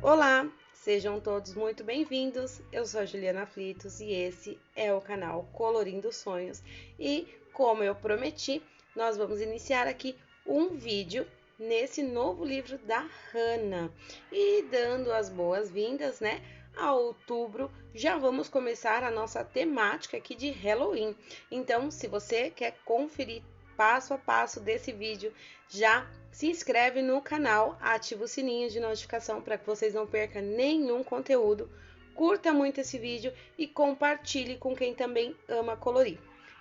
Olá, sejam todos muito bem-vindos. Eu sou a Juliana Flitos e esse é o canal Colorindo Sonhos. E como eu prometi, nós vamos iniciar aqui um vídeo nesse novo livro da Hannah. E dando as boas-vindas, né, a outubro, já vamos começar a nossa temática aqui de Halloween. Então, se você quer conferir passo a passo desse vídeo, já se inscreve no canal, ativa o sininho de notificação para que vocês não percam nenhum conteúdo. Curta muito esse vídeo e compartilhe com quem também ama colorir.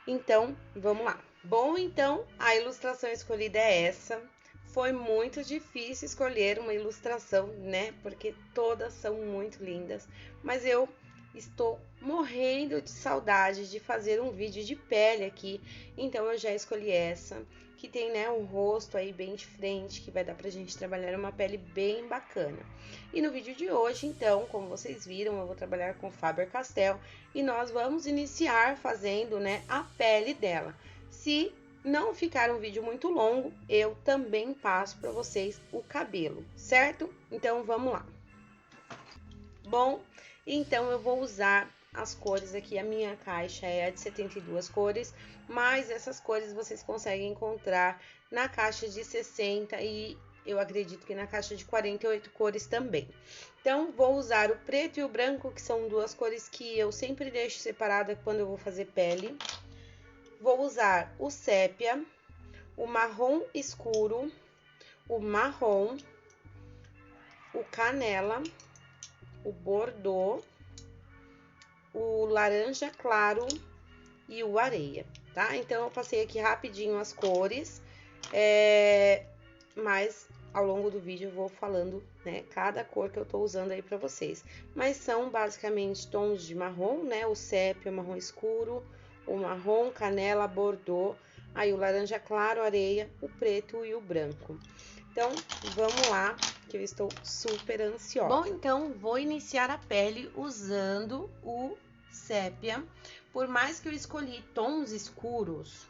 Então, vamos lá. Bom, então, a ilustração escolhida é essa. Foi muito difícil escolher uma ilustração, né? Porque todas são muito lindas. Mas eu estou morrendo de saudade de fazer um vídeo de pele aqui. Então, eu já escolhi essa, que tem, né, um rosto aí bem de frente, que vai dar pra gente trabalhar uma pele bem bacana. E no vídeo de hoje, então, como vocês viram, eu vou trabalhar com Faber-Castell e nós vamos iniciar fazendo, né, a pele dela. Se não ficar um vídeo muito longo, eu também passo para vocês o cabelo, certo? Então, vamos lá. Bom, então eu vou usar as cores aqui, a minha caixa é a de 72 cores, mas essas cores vocês conseguem encontrar na caixa de 60 e eu acredito que na caixa de 48 cores também. Então, vou usar o preto e o branco, que são duas cores que eu sempre deixo separada quando eu vou fazer pele. Vou usar o sépia, o marrom escuro, o marrom, o canela, o bordô, o laranja claro e o areia, tá? Então, eu passei aqui rapidinho as cores, mas ao longo do vídeo eu vou falando, né, cada cor que eu tô usando aí pra vocês. Mas são basicamente tons de marrom, né? O sépia, o marrom escuro, o marrom, canela, bordô, aí o laranja claro, areia, o preto e o branco. Então, vamos lá, que eu estou super ansiosa. Bom, então, vou iniciar a pele usando o sépia. Por mais que eu escolhi tons escuros,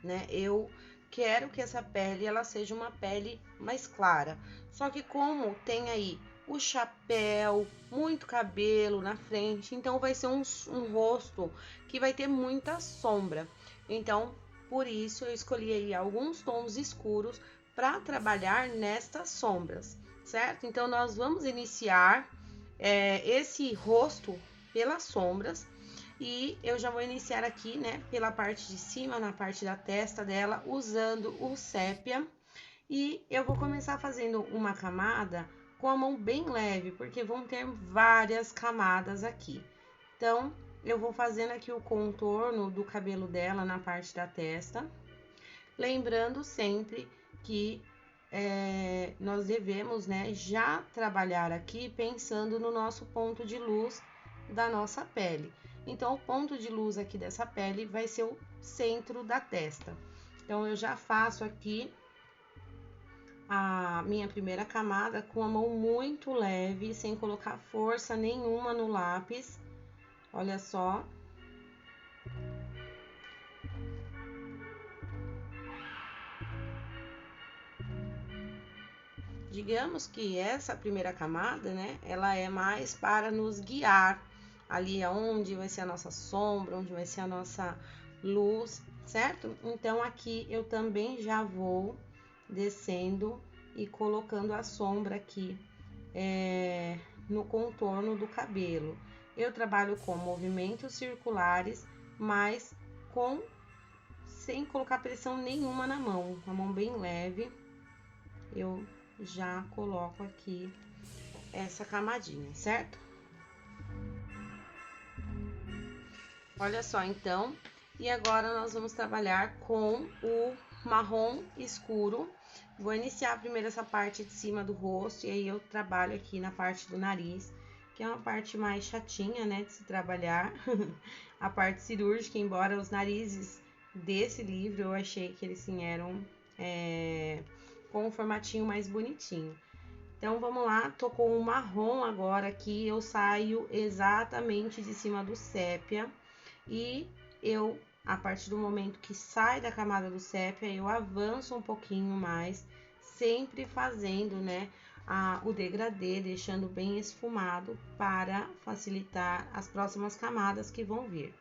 né, eu quero que essa pele, ela seja uma pele mais clara. Só que como tem aí o chapéu, muito cabelo na frente, então vai ser um rosto que vai ter muita sombra. Então, por isso eu escolhi aí alguns tons escuros para trabalhar nestas sombras, certo? Então, nós vamos iniciar esse rosto pelas sombras e eu já vou iniciar aqui, né, pela parte de cima, na parte da testa dela, usando o sépia. E eu vou começar fazendo uma camada com a mão bem leve, porque vão ter várias camadas aqui. Então, eu vou fazendo aqui o contorno do cabelo dela na parte da testa. Lembrando sempre que nós devemos, né, já trabalhar aqui pensando no nosso ponto de luz da nossa pele. Então, o ponto de luz aqui dessa pele vai ser o centro da testa. Então, eu já faço aqui a minha primeira camada com a mão muito leve, sem colocar força nenhuma no lápis. Olha só. Digamos que essa primeira camada, né, ela é mais para nos guiar ali aonde vai ser a nossa sombra, onde vai ser a nossa luz, certo? Então, aqui eu também já vou descendo e colocando a sombra aqui no contorno do cabelo. Eu trabalho com movimentos circulares, mas sem colocar pressão nenhuma na mão, com a mão bem leve, eu já coloco aqui essa camadinha, certo? Olha só, então, e agora nós vamos trabalhar com o marrom escuro. Vou iniciar primeiro essa parte de cima do rosto, e aí eu trabalho aqui na parte do nariz, que é uma parte mais chatinha, né, de se trabalhar. A parte cirúrgica, embora os narizes desse livro eu achei que eles sim eram com um formatinho mais bonitinho. Então, vamos lá, tô com o marrom agora aqui, eu saio exatamente de cima do sépia e eu, a partir do momento que sai da camada do sépia, eu avanço um pouquinho mais, sempre fazendo, né, o degradê, deixando bem esfumado para facilitar as próximas camadas que vão vir.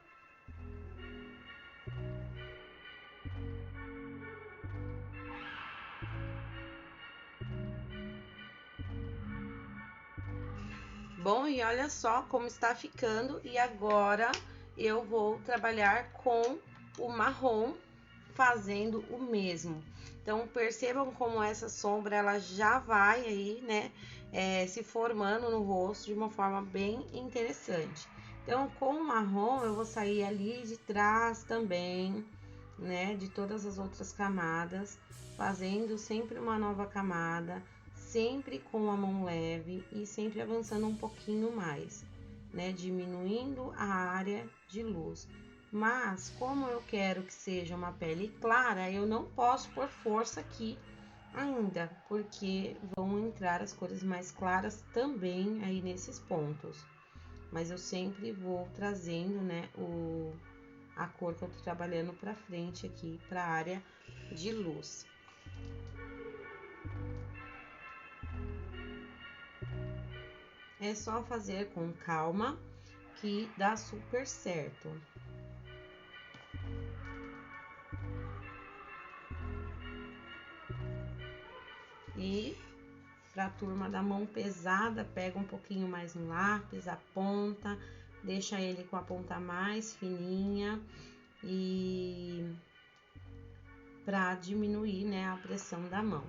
Bom, e olha só como está ficando, e agora eu vou trabalhar com o marrom, fazendo o mesmo. Então, percebam como essa sombra, ela já vai aí, né, se formando no rosto de uma forma bem interessante. Então, com o marrom, eu vou sair ali de trás também, né, de todas as outras camadas, fazendo sempre uma nova camada, sempre com a mão leve e sempre avançando um pouquinho mais, né, diminuindo a área de luz. Mas, como eu quero que seja uma pele clara, eu não posso pôr força aqui ainda, porque vão entrar as cores mais claras também aí nesses pontos. Mas eu sempre vou trazendo, né, a cor que eu tô trabalhando pra frente aqui, pra área de luz. É só fazer com calma que dá super certo. E para a turma da mão pesada, pega um pouquinho mais no lápis, a ponta, deixa ele com a ponta mais fininha e para diminuir, né, a pressão da mão.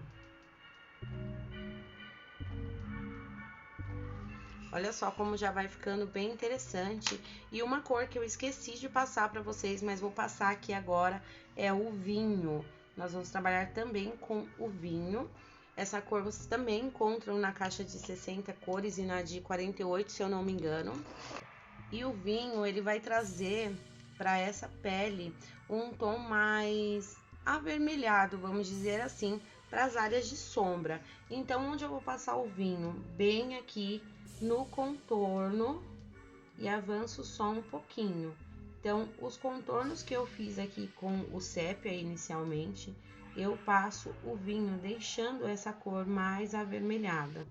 Olha só como já vai ficando bem interessante. E uma cor que eu esqueci de passar para vocês, mas vou passar aqui agora, é o vinho. Nós vamos trabalhar também com o vinho. Essa cor vocês também encontram na caixa de 60 cores e na de 48, se eu não me engano. E o vinho, ele vai trazer para essa pele um tom mais avermelhado, vamos dizer assim, para as áreas de sombra. Então, onde eu vou passar o vinho? Bem aqui no contorno e avanço só um pouquinho. Então, os contornos que eu fiz aqui com o sépia inicialmente, eu passo o vinho deixando essa cor mais avermelhada.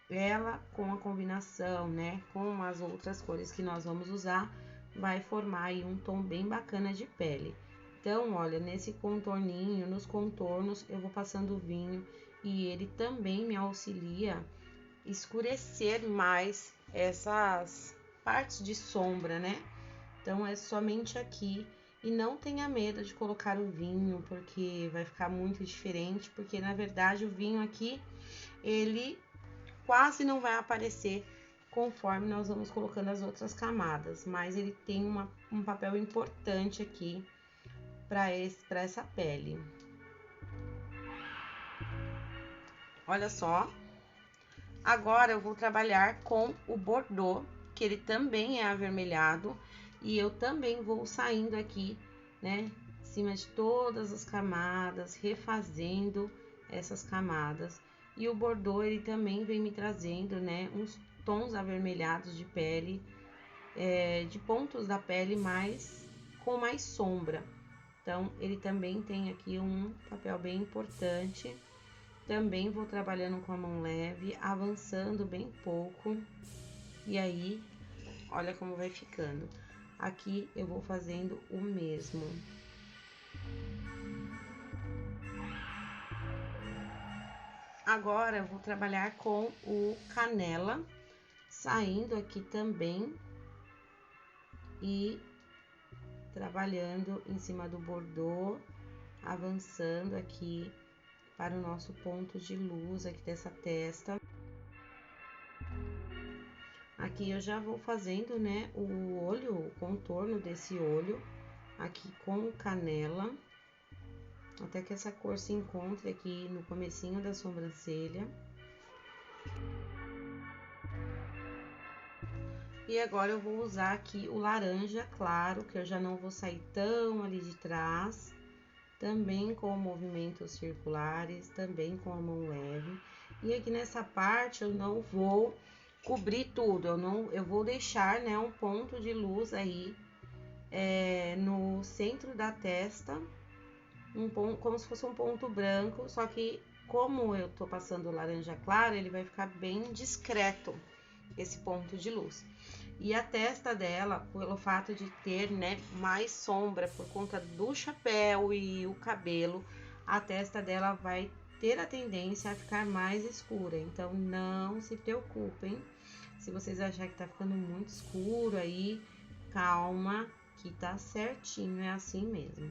Ela, com a combinação, né, com as outras cores que nós vamos usar, vai formar aí um tom bem bacana de pele. Então, olha, nesse contorninho, nos contornos, eu vou passando o vinho e ele também me auxilia escurecer mais essas partes de sombra, né? Então, é somente aqui. E não tenha medo de colocar o vinho, porque vai ficar muito diferente, porque na verdade o vinho aqui, ele quase não vai aparecer conforme nós vamos colocando as outras camadas, mas ele tem um papel importante aqui para essa pele. Olha só. Agora eu vou trabalhar com o Bordeaux, que ele também é avermelhado, e eu também vou saindo aqui, né, em cima de todas as camadas, refazendo essas camadas. E o Bordeaux, ele também vem me trazendo, né, uns tons avermelhados de pele, de pontos da pele com mais sombra. Então, ele também tem aqui um papel bem importante. Também vou trabalhando com a mão leve, avançando bem pouco. E aí, olha como vai ficando. Aqui eu vou fazendo o mesmo. Agora eu vou trabalhar com o canela, saindo aqui também e trabalhando em cima do Bordeaux, avançando aqui para o nosso ponto de luz aqui dessa testa. Aqui eu já vou fazendo, né, o olho, o contorno desse olho, aqui com canela, até que essa cor se encontre aqui no comecinho da sobrancelha. E agora eu vou usar aqui o laranja claro, que eu já não vou sair tão ali de trás, também com movimentos circulares, também com a mão leve. E aqui nessa parte eu não vou cobrir tudo, eu vou deixar, né, um ponto de luz aí no centro da testa, como se fosse um ponto branco, só que como eu tô passando o laranja claro, ele vai ficar bem discreto, esse ponto de luz. E a testa dela, pelo fato de ter, né, mais sombra por conta do chapéu e o cabelo, a testa dela vai ter a tendência a ficar mais escura. Então, não se preocupem. Se vocês acharem que tá ficando muito escuro aí, calma, que tá certinho, é assim mesmo.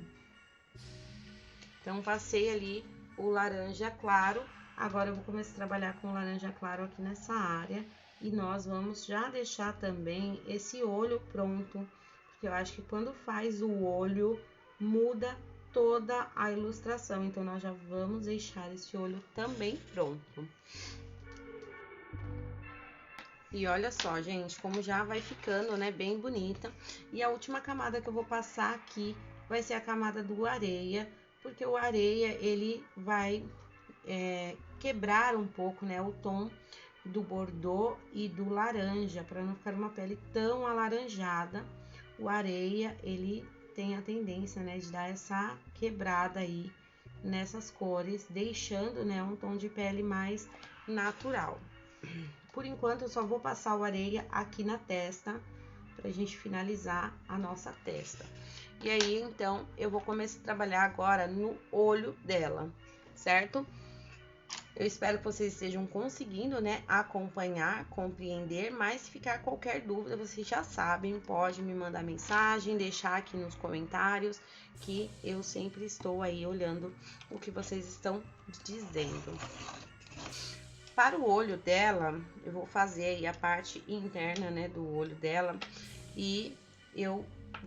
Então, passei ali o laranja claro. Agora, eu vou começar a trabalhar com o laranja claro aqui nessa área. E nós vamos já deixar também esse olho pronto, porque eu acho que quando faz o olho, muda toda a ilustração. Então, nós já vamos deixar esse olho também pronto. E olha só, gente, como já vai ficando, né, bem bonita. E a última camada que eu vou passar aqui vai ser a camada do areia, porque o areia, ele vai quebrar um pouco, né, o tom do bordô e do laranja, para não ficar uma pele tão alaranjada. O areia, ele tem a tendência, né, de dar essa quebrada aí nessas cores, deixando, né, um tom de pele mais natural. Por enquanto, eu só vou passar o areia aqui na testa, pra gente finalizar a nossa testa. E aí, então, eu vou começar a trabalhar agora no olho dela, certo? Eu espero que vocês estejam conseguindo, né, acompanhar, compreender, mas se ficar qualquer dúvida, vocês já sabem, pode me mandar mensagem, deixar aqui nos comentários, que eu sempre estou aí olhando o que vocês estão dizendo. Para o olho dela, eu vou fazer aí a parte interna, né, do olho dela, e eu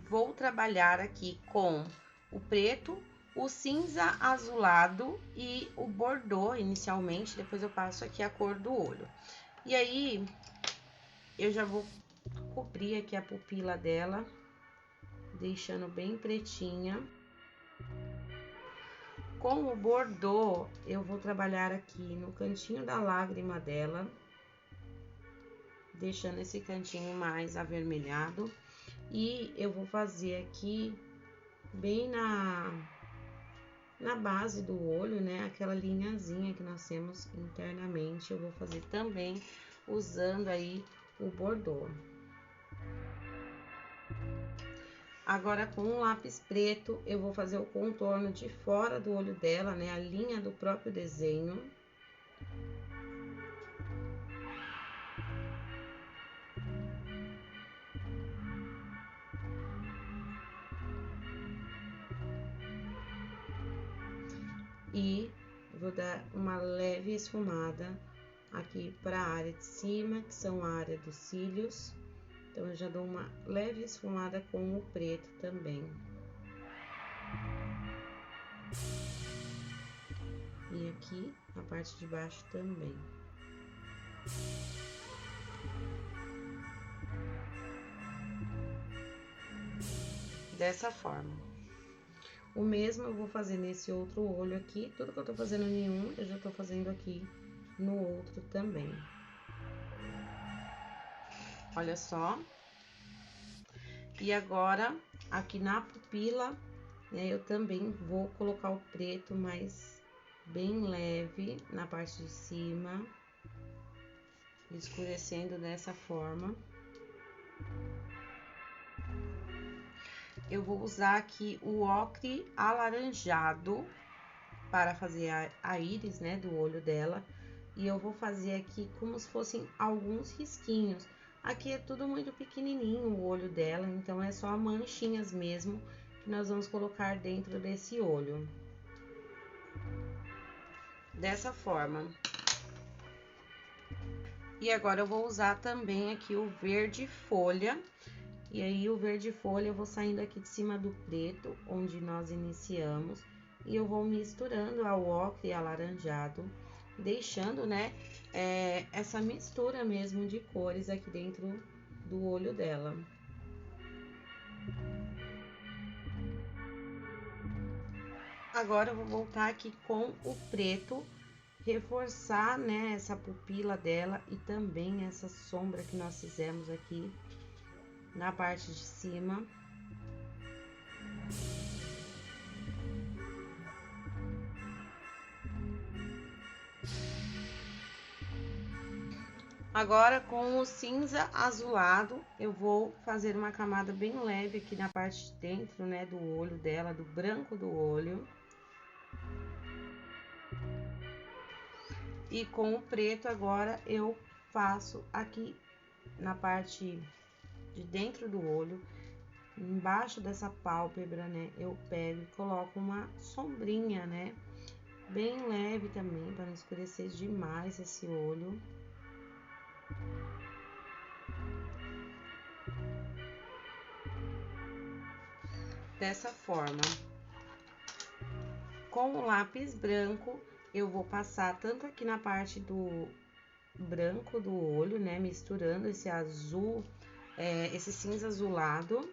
vou trabalhar aqui com o preto, o cinza azulado e o bordô inicialmente, depois eu passo aqui a cor do olho. E aí, eu já vou cobrir aqui a pupila dela, deixando bem pretinha. Com o bordô, eu vou trabalhar aqui no cantinho da lágrima dela, deixando esse cantinho mais avermelhado. E eu vou fazer aqui, bem na base do olho, né, aquela linhazinha que nós temos internamente, eu vou fazer também usando aí o bordô. Agora, com um lápis preto, eu vou fazer o contorno de fora do olho dela, né, a linha do próprio desenho. E vou dar uma leve esfumada aqui para a área de cima, que são a área dos cílios. Então, eu já dou uma leve esfumada com o preto também. E aqui, a parte de baixo também. Dessa forma. O mesmo eu vou fazer nesse outro olho aqui. Tudo que eu tô fazendo em um, eu já tô fazendo aqui no outro também. Olha só. E agora, aqui na pupila, né, eu também vou colocar o preto, mas bem leve na parte de cima, escurecendo dessa forma. Eu vou usar aqui o ocre alaranjado para fazer a íris, né, do olho dela. E eu vou fazer aqui como se fossem alguns risquinhos. Aqui é tudo muito pequenininho o olho dela, então é só manchinhas mesmo que nós vamos colocar dentro desse olho. Dessa forma. E agora eu vou usar também aqui o verde folha. E aí, o verde folha eu vou saindo aqui de cima do preto, onde nós iniciamos. E eu vou misturando ao ocre alaranjado, deixando, né, essa mistura mesmo de cores aqui dentro do olho dela. Agora, eu vou voltar aqui com o preto, reforçar, né, essa pupila dela e também essa sombra que nós fizemos aqui na parte de cima. Agora, com o cinza azulado, eu vou fazer uma camada bem leve aqui na parte de dentro, né, do olho dela, do branco do olho. E com o preto, agora, eu faço aqui na parte de dentro do olho, embaixo dessa pálpebra, né, eu pego e coloco uma sombrinha, né, bem leve também, para não escurecer demais esse olho. Dessa forma. Com o lápis branco, eu vou passar tanto aqui na parte do branco do olho, né, misturando esse azul, esse cinza azulado.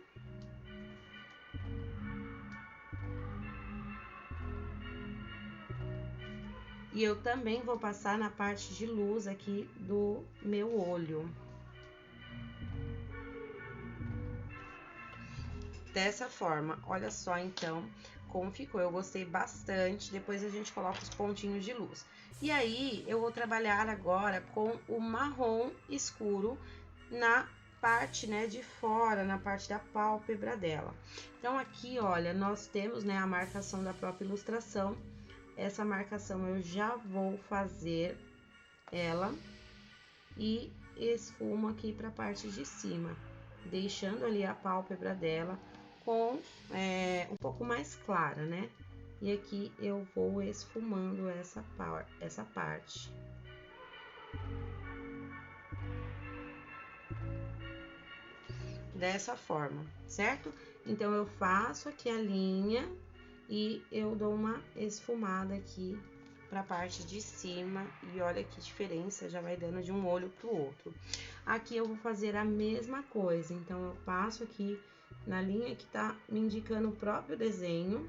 E eu também vou passar na parte de luz aqui do meu olho. Dessa forma, olha só então como ficou, eu gostei bastante. Depois a gente coloca os pontinhos de luz. E aí, eu vou trabalhar agora com o marrom escuro na parte, né, de fora, na parte da pálpebra dela. Então, aqui, olha, nós temos, né, a marcação da própria ilustração. Essa marcação eu já vou fazer ela e esfumo aqui pra parte de cima, deixando ali a pálpebra dela com um pouco mais clara, né? E aqui eu vou esfumando essa parte. Dessa forma, certo? Então, eu faço aqui a linha e eu dou uma esfumada aqui pra parte de cima. E olha que diferença, já vai dando de um olho pro outro. Aqui eu vou fazer a mesma coisa, então, eu passo aqui na linha que tá me indicando o próprio desenho.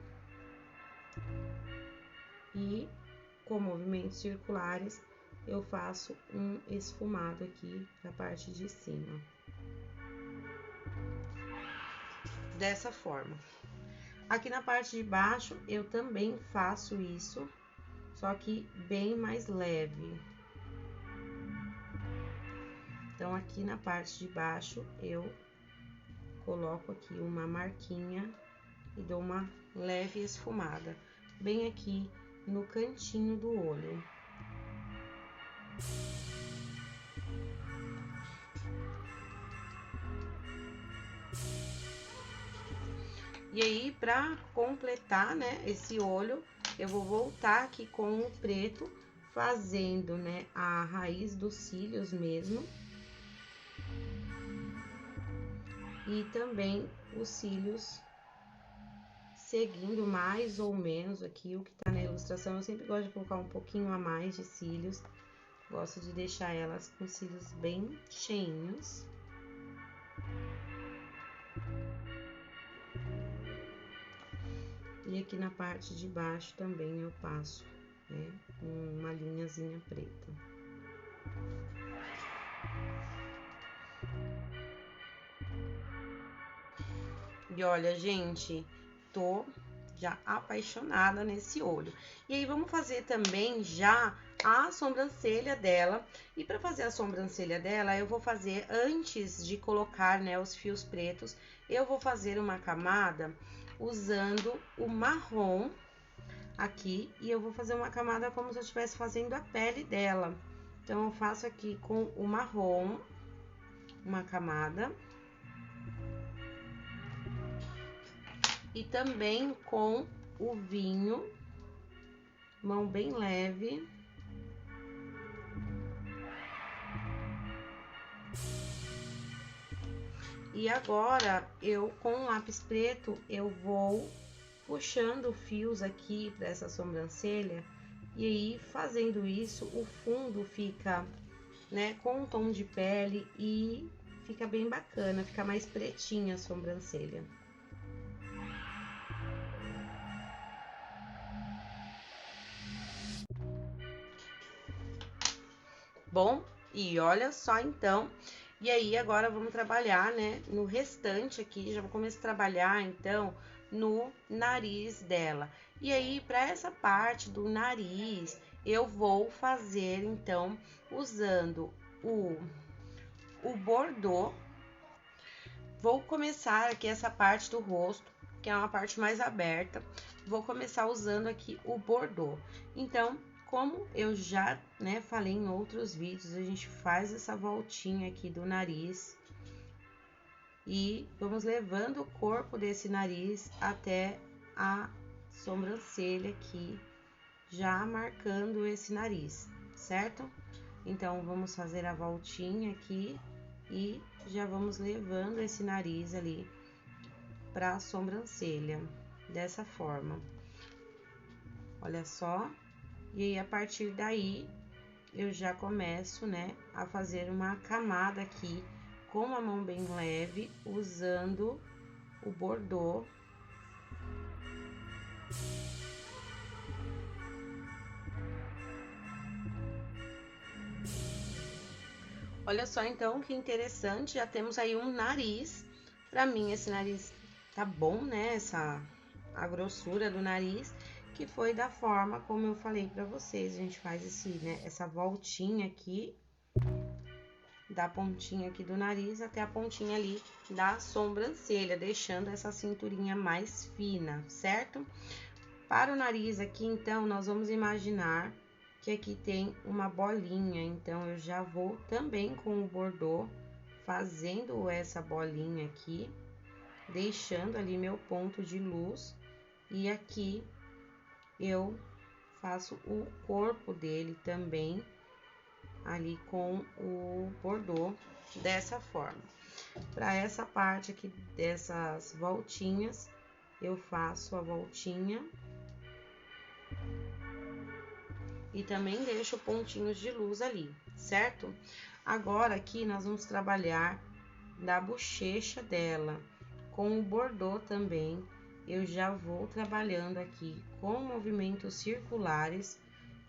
E com movimentos circulares, eu faço um esfumado aqui na parte de cima. Dessa forma. Aqui na parte de baixo, eu também faço isso, só que bem mais leve. Então, aqui na parte de baixo, eu coloco aqui uma marquinha e dou uma leve esfumada, bem aqui no cantinho do olho. E aí, pra completar, né, esse olho, eu vou voltar aqui com o preto, fazendo, né, a raiz dos cílios mesmo. E também os cílios, seguindo mais ou menos aqui o que tá na ilustração. Eu sempre gosto de colocar um pouquinho a mais de cílios. Gosto de deixar elas com cílios bem cheinhos. E aqui na parte de baixo também eu passo, né, uma linhazinha preta. E olha, gente, tô já apaixonada nesse olho. E aí, vamos fazer também já a sobrancelha dela. E para fazer a sobrancelha dela, eu vou fazer, antes de colocar, né, os fios pretos, eu vou fazer uma camada usando o marrom aqui. E eu vou fazer uma camada como se eu estivesse fazendo a pele dela. Então, eu faço aqui com o marrom uma camada. E também com o vinho, mão bem leve. E agora, eu com o lápis preto, eu vou puxando fios aqui para essa sobrancelha. E aí, fazendo isso, o fundo fica, né, com um tom de pele e fica bem bacana, fica mais pretinha a sobrancelha. Bom, e olha só então, e aí agora vamos trabalhar, né, no restante aqui, já vou começar a trabalhar então no nariz dela. E aí, para essa parte do nariz, eu vou fazer então usando o bordô. Vou começar aqui essa parte do rosto, que é uma parte mais aberta. Vou começar usando aqui o bordô. Então, como eu já, né, falei em outros vídeos, a gente faz essa voltinha aqui do nariz. E vamos levando o corpo desse nariz até a sobrancelha aqui, já marcando esse nariz, certo? Então, vamos fazer a voltinha aqui e já vamos levando esse nariz ali para a sobrancelha, dessa forma. Olha só. E aí, a partir daí, eu já começo, né, a fazer uma camada aqui com a mão bem leve, usando o bordô. Olha só, então, que interessante, já temos aí um nariz. Pra mim, esse nariz tá bom, né? A grossura do nariz, que foi da forma como eu falei pra vocês. A gente faz essa voltinha aqui, da pontinha aqui do nariz até a pontinha ali da sobrancelha, deixando essa cinturinha mais fina, certo? Para o nariz aqui, então, nós vamos imaginar que aqui tem uma bolinha, então eu já vou também com o bordô fazendo essa bolinha aqui, deixando ali meu ponto de luz, e aqui eu faço o corpo dele também ali com o bordô dessa forma. Para essa parte aqui dessas voltinhas, eu faço a voltinha e também deixo pontinhos de luz ali, certo? Agora aqui nós vamos trabalhar da bochecha dela com o bordô também. Eu já vou trabalhando aqui com movimentos circulares,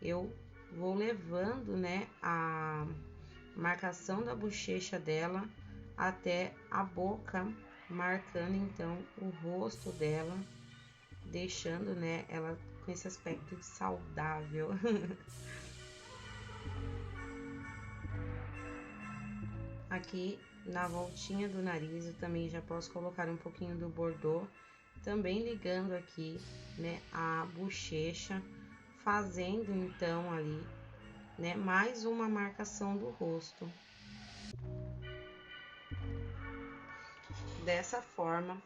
eu vou levando, né, a marcação da bochecha dela até a boca, marcando então o rosto dela, deixando, né, ela com esse aspecto saudável. Aqui na voltinha do nariz eu também já posso colocar um pouquinho do bordô, também ligando aqui, né, a bochecha, fazendo então ali, né, mais uma marcação do rosto. Dessa forma,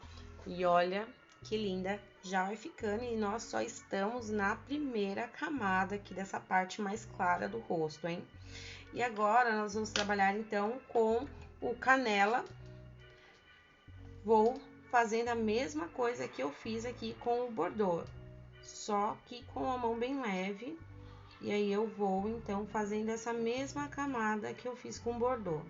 e olha que linda já vai ficando, e nós só estamos na primeira camada aqui dessa parte mais clara do rosto, hein? E agora, nós vamos trabalhar, então, com o canela. Vou fazendo a mesma coisa que eu fiz aqui com o bordô, só que com a mão bem leve. E aí, eu vou, então, fazendo essa mesma camada que eu fiz com o bordô.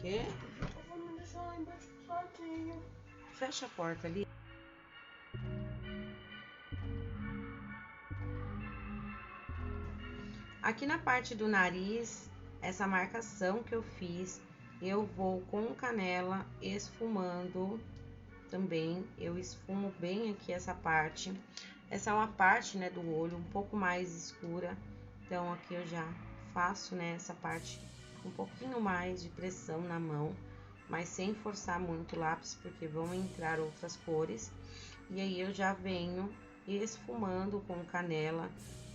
Quê? Eu vou me deixar lá embaixo sozinho. Fecha a porta ali. Aqui na parte do nariz, essa marcação que eu fiz, eu vou com canela esfumando também. Eu esfumo bem aqui essa parte. Essa é uma parte, né, do olho um pouco mais escura. Então, aqui eu já faço, né, essa parte com um pouquinho mais de pressão na mão, mas sem forçar muito o lápis, porque vão entrar outras cores. E aí, eu já venho esfumando com canela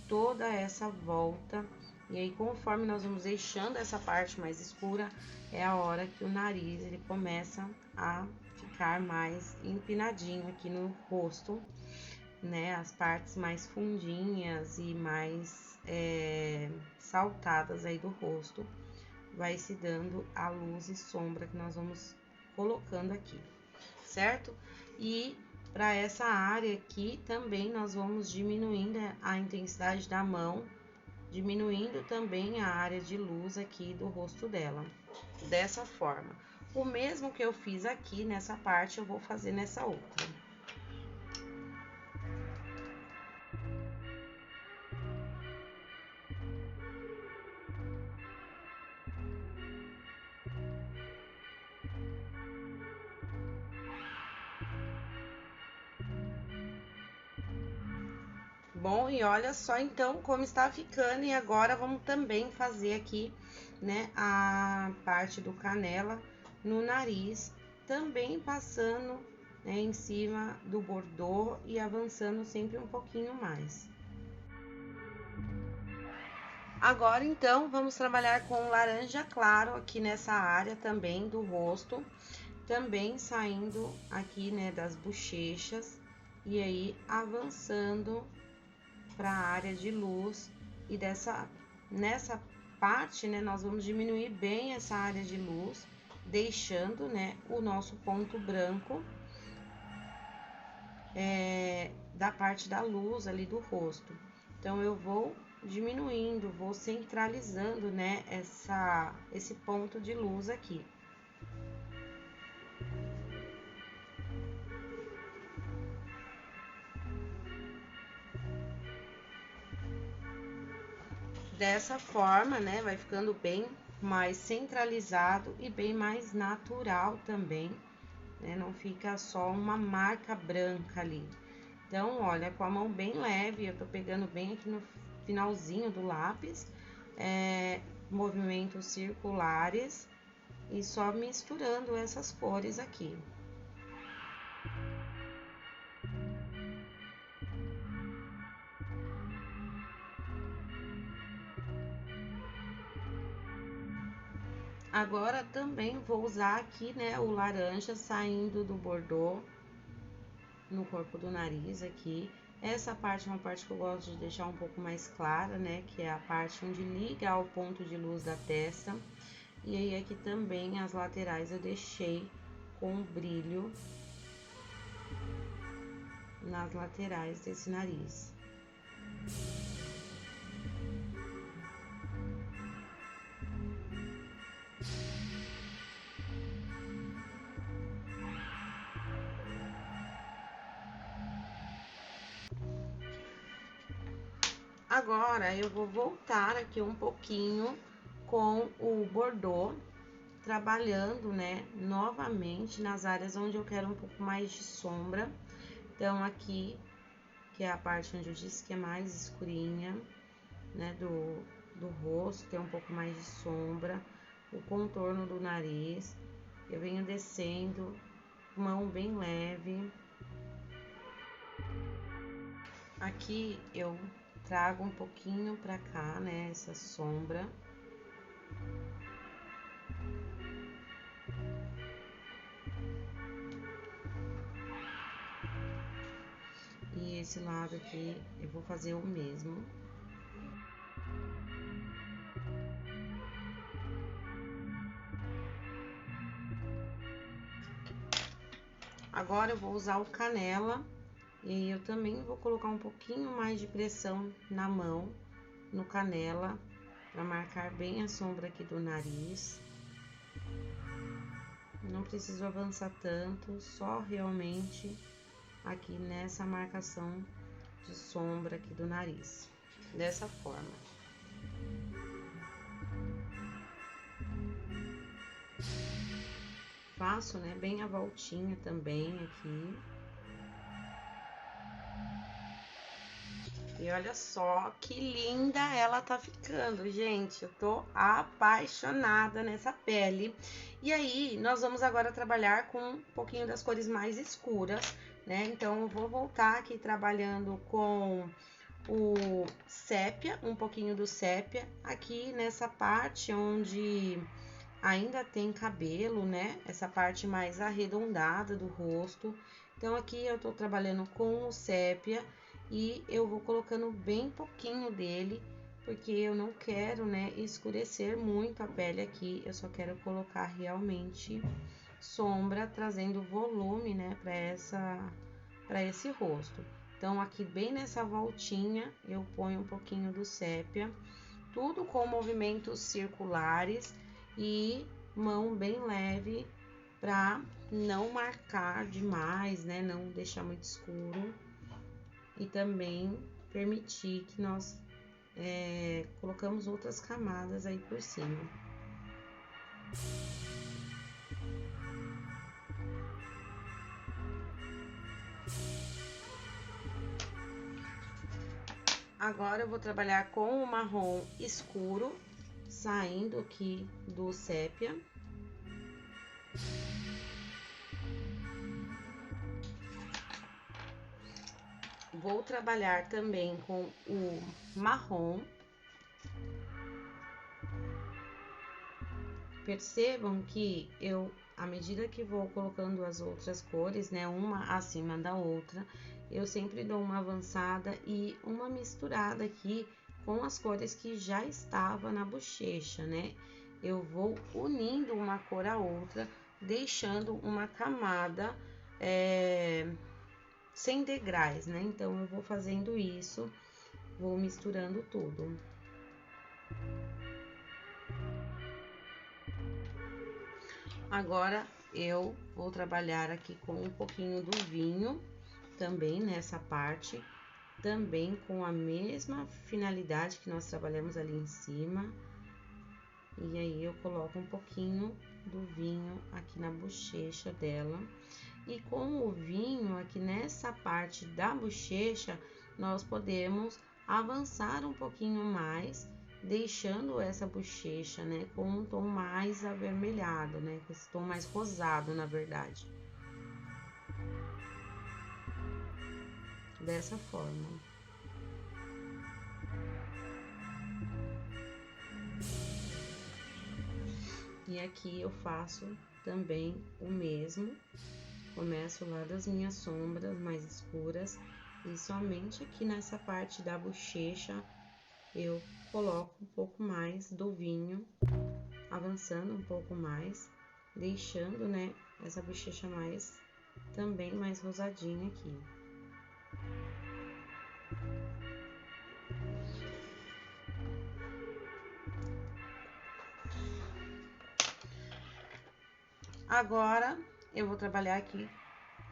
toda essa volta. E aí, conforme nós vamos deixando essa parte mais escura, é a hora que o nariz ele começa a ficar mais empinadinho aqui no rosto, né? As partes mais fundinhas e mais saltadas aí do rosto, vai se dando a luz e sombra que nós vamos colocando aqui, certo? E para essa área aqui também nós vamos diminuindo a intensidade da mão, diminuindo também a área de luz aqui do rosto dela, dessa forma. O mesmo que eu fiz aqui nessa parte, eu vou fazer nessa outra. bom? E olha só então como está ficando. E agora vamos também fazer aqui, né, a parte do canela no nariz, também passando, né, em cima do bordô e avançando sempre um pouquinho mais. Agora, então, vamos trabalhar com laranja claro aqui nessa área também do rosto, também saindo aqui, né, das bochechas, e aí avançando para a área de luz. E nessa parte, né, nós vamos diminuir bem essa área de luz, deixando, né, o nosso ponto branco da parte da luz ali do rosto. Então, eu vou diminuindo, vou centralizando, né, esse ponto de luz aqui. Dessa forma, né, vai ficando bem mais centralizado e bem mais natural também, né, não fica só uma marca branca ali. Então, olha, com a mão bem leve, eu tô pegando bem aqui no finalzinho do lápis, movimentos circulares e só misturando essas cores aqui. Agora também vou usar aqui, né, o laranja saindo do bordô no corpo do nariz aqui. Essa parte é uma parte que eu gosto de deixar um pouco mais clara, né, que é a parte onde liga ao ponto de luz da testa. E aí aqui também as laterais eu deixei com brilho nas laterais desse nariz. Agora, eu vou voltar aqui um pouquinho com o bordô, trabalhando, né, novamente nas áreas onde eu quero um pouco mais de sombra. Então, aqui, que é a parte onde eu disse que é mais escurinha, né, do rosto, tem um pouco mais de sombra, o contorno do nariz, eu venho descendo, mão bem leve. Aqui eu trago um pouquinho pra cá, né, essa sombra. E esse lado aqui eu vou fazer o mesmo. Agora eu vou usar o canela e eu também vou colocar um pouquinho mais de pressão na mão, no canela, para marcar bem a sombra aqui do nariz. Não preciso avançar tanto, só realmente aqui nessa marcação de sombra aqui do nariz, dessa forma. Faço, né, bem a voltinha também aqui. E olha só que linda ela tá ficando, gente. Eu tô apaixonada nessa pele. E aí, nós vamos agora trabalhar com um pouquinho das cores mais escuras, né? Então, eu vou voltar aqui trabalhando com o sépia, um pouquinho do sépia, aqui nessa parte onde ainda tem cabelo, né? Essa parte mais arredondada do rosto. Então, aqui eu tô trabalhando com o sépia e eu vou colocando bem pouquinho dele, porque eu não quero, né, escurecer muito a pele aqui. Eu só quero colocar realmente sombra, trazendo volume, né, para esse rosto. Então, aqui bem nessa voltinha, eu ponho um pouquinho do sépia, tudo com movimentos circulares e mão bem leve para não marcar demais, né? Não deixar muito escuro e também permitir que nós colocamos outras camadas aí por cima. Agora eu vou trabalhar com o marrom escuro, saindo aqui do sépia. Vou trabalhar também com o marrom. Percebam que eu, à medida que vou colocando as outras cores, né, uma acima da outra, eu sempre dou uma avançada e uma misturada aqui com as cores que já estava na bochecha, né? Eu vou unindo uma cor a outra, deixando uma camada sem degraus, né? Então, eu vou fazendo isso, vou misturando tudo. Agora, eu vou trabalhar aqui com um pouquinho do vinho, também nessa parte, também com a mesma finalidade que nós trabalhamos ali em cima. E aí, eu coloco um pouquinho do vinho aqui na bochecha dela. E com o vinho aqui nessa parte da bochecha, nós podemos avançar um pouquinho mais, deixando essa bochecha, né, com um tom mais avermelhado, né, com esse tom mais rosado, na verdade. Dessa forma. E aqui eu faço também o mesmo. Começo lá das minhas sombras mais escuras e somente aqui nessa parte da bochecha eu coloco um pouco mais do vinho, avançando um pouco mais, deixando, né, essa bochecha também mais rosadinha aqui. Agora, eu vou trabalhar aqui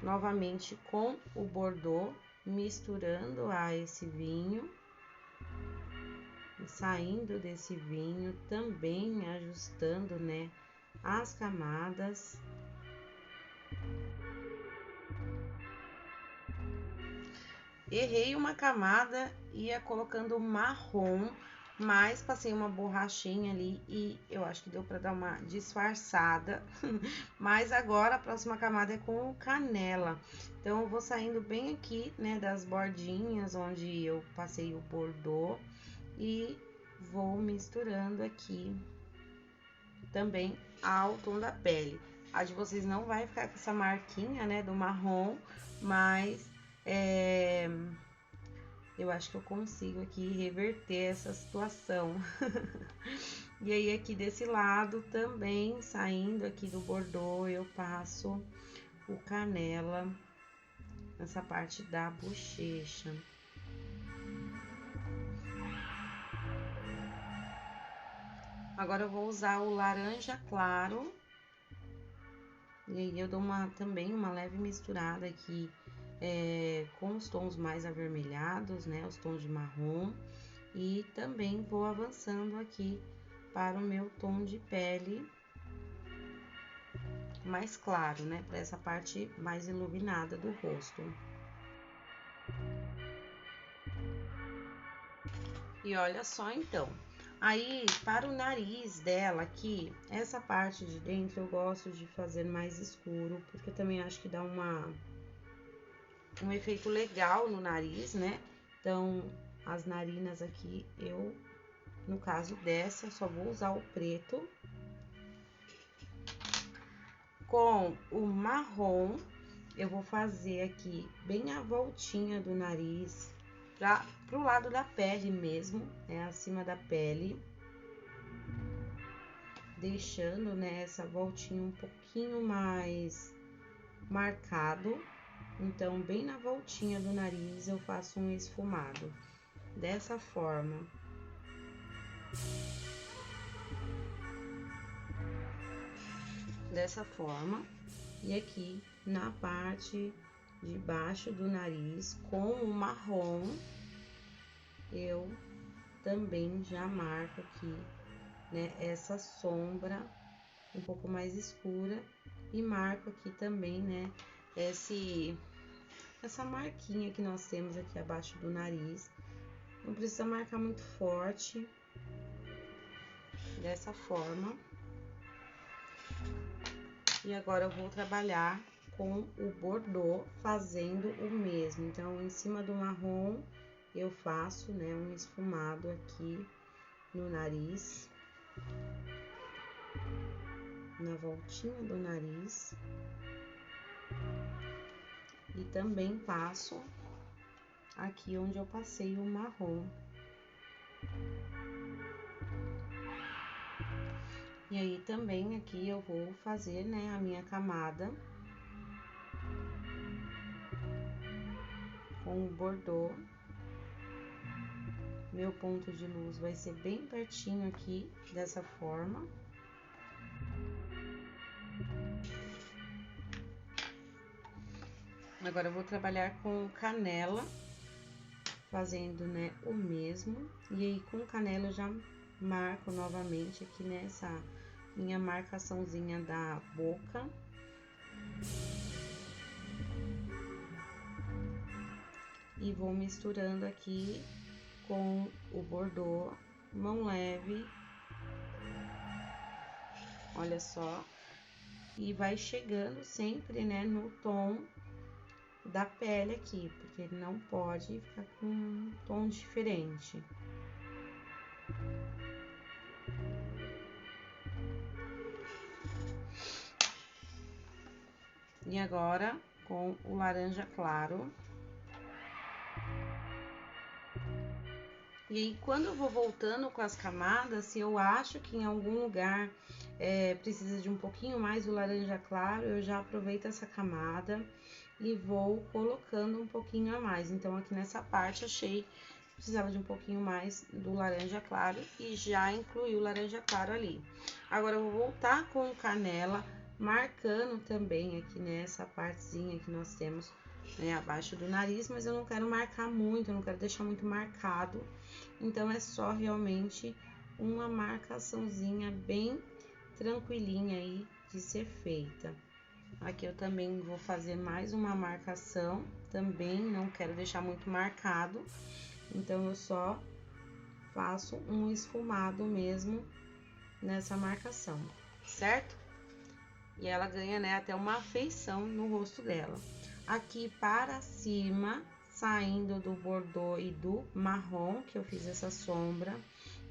novamente com o Bordeaux, misturando a esse vinho. Saindo desse vinho, também ajustando, né, as camadas. Errei uma camada, ia colocando marrom, mas passei uma borrachinha ali e eu acho que deu para dar uma disfarçada. Mas agora a próxima camada é com canela. Então, eu vou saindo bem aqui, né, das bordinhas onde eu passei o Bordeaux e vou misturando aqui também ao tom da pele. A de vocês não vai ficar com essa marquinha, né, do marrom, mas eu acho que eu consigo aqui reverter essa situação. E aí, aqui desse lado também, saindo aqui do Bordeaux, eu passo o canela nessa parte da bochecha. Agora, eu vou usar o laranja claro. E aí, eu dou também uma leve misturada aqui com os tons mais avermelhados, né? Os tons de marrom. E também vou avançando aqui para o meu tom de pele mais claro, né? Para essa parte mais iluminada do rosto. E olha só, então. Aí, para o nariz dela aqui, essa parte de dentro eu gosto de fazer mais escuro, porque eu também acho que dá um efeito legal no nariz, né? Então, as narinas aqui, no caso dessa, só vou usar o preto. Com o marrom, eu vou fazer aqui bem a voltinha do nariz, pro lado da pele mesmo, né, acima da pele, deixando, né, essa voltinha um pouquinho mais marcado. Então, bem na voltinha do nariz, eu faço um esfumado, dessa forma. Dessa forma, e aqui na parte de baixo do nariz, com o marrom, eu também já marco aqui, né, essa sombra um pouco mais escura e marco aqui também, né, essa marquinha que nós temos aqui abaixo do nariz, Não precisa marcar muito forte. Dessa forma. E agora eu vou trabalhar com o bordô fazendo o mesmo. Então, em cima do marrom, eu faço, né, um esfumado aqui no nariz. Na voltinha do nariz. E também passo aqui onde eu passei o marrom. E aí, também aqui eu vou fazer, né, a minha camada com o bordô. Meu ponto de luz vai ser bem pertinho aqui, dessa forma. Agora, eu vou trabalhar com canela, fazendo, né, o mesmo. E aí, com canela, eu já marco novamente aqui nessa minha marcaçãozinha da boca. E vou misturando aqui com o bordô, mão leve. Olha só. E vai chegando sempre, né, no tom da pele aqui, porque não pode ficar com um tom diferente. E agora, com o laranja claro. E aí, quando eu vou voltando com as camadas, se eu acho que em algum lugar precisa de um pouquinho mais do laranja claro, eu já aproveito essa camada e vou colocando um pouquinho a mais. Então, aqui nessa parte, achei que precisava de um pouquinho mais do laranja claro e já incluí o laranja claro ali. Agora, eu vou voltar com canela, marcando também aqui nessa partezinha que nós temos, né, abaixo do nariz, mas eu não quero marcar muito, eu não quero deixar muito marcado. Então, é só realmente uma marcaçãozinha bem tranquilinha aí de ser feita. Aqui eu também vou fazer mais uma marcação, também não quero deixar muito marcado. Então, eu só faço um esfumado mesmo nessa marcação, certo? E ela ganha, né, até uma feição no rosto dela. Aqui para cima, saindo do bordô e do marrom, que eu fiz essa sombra,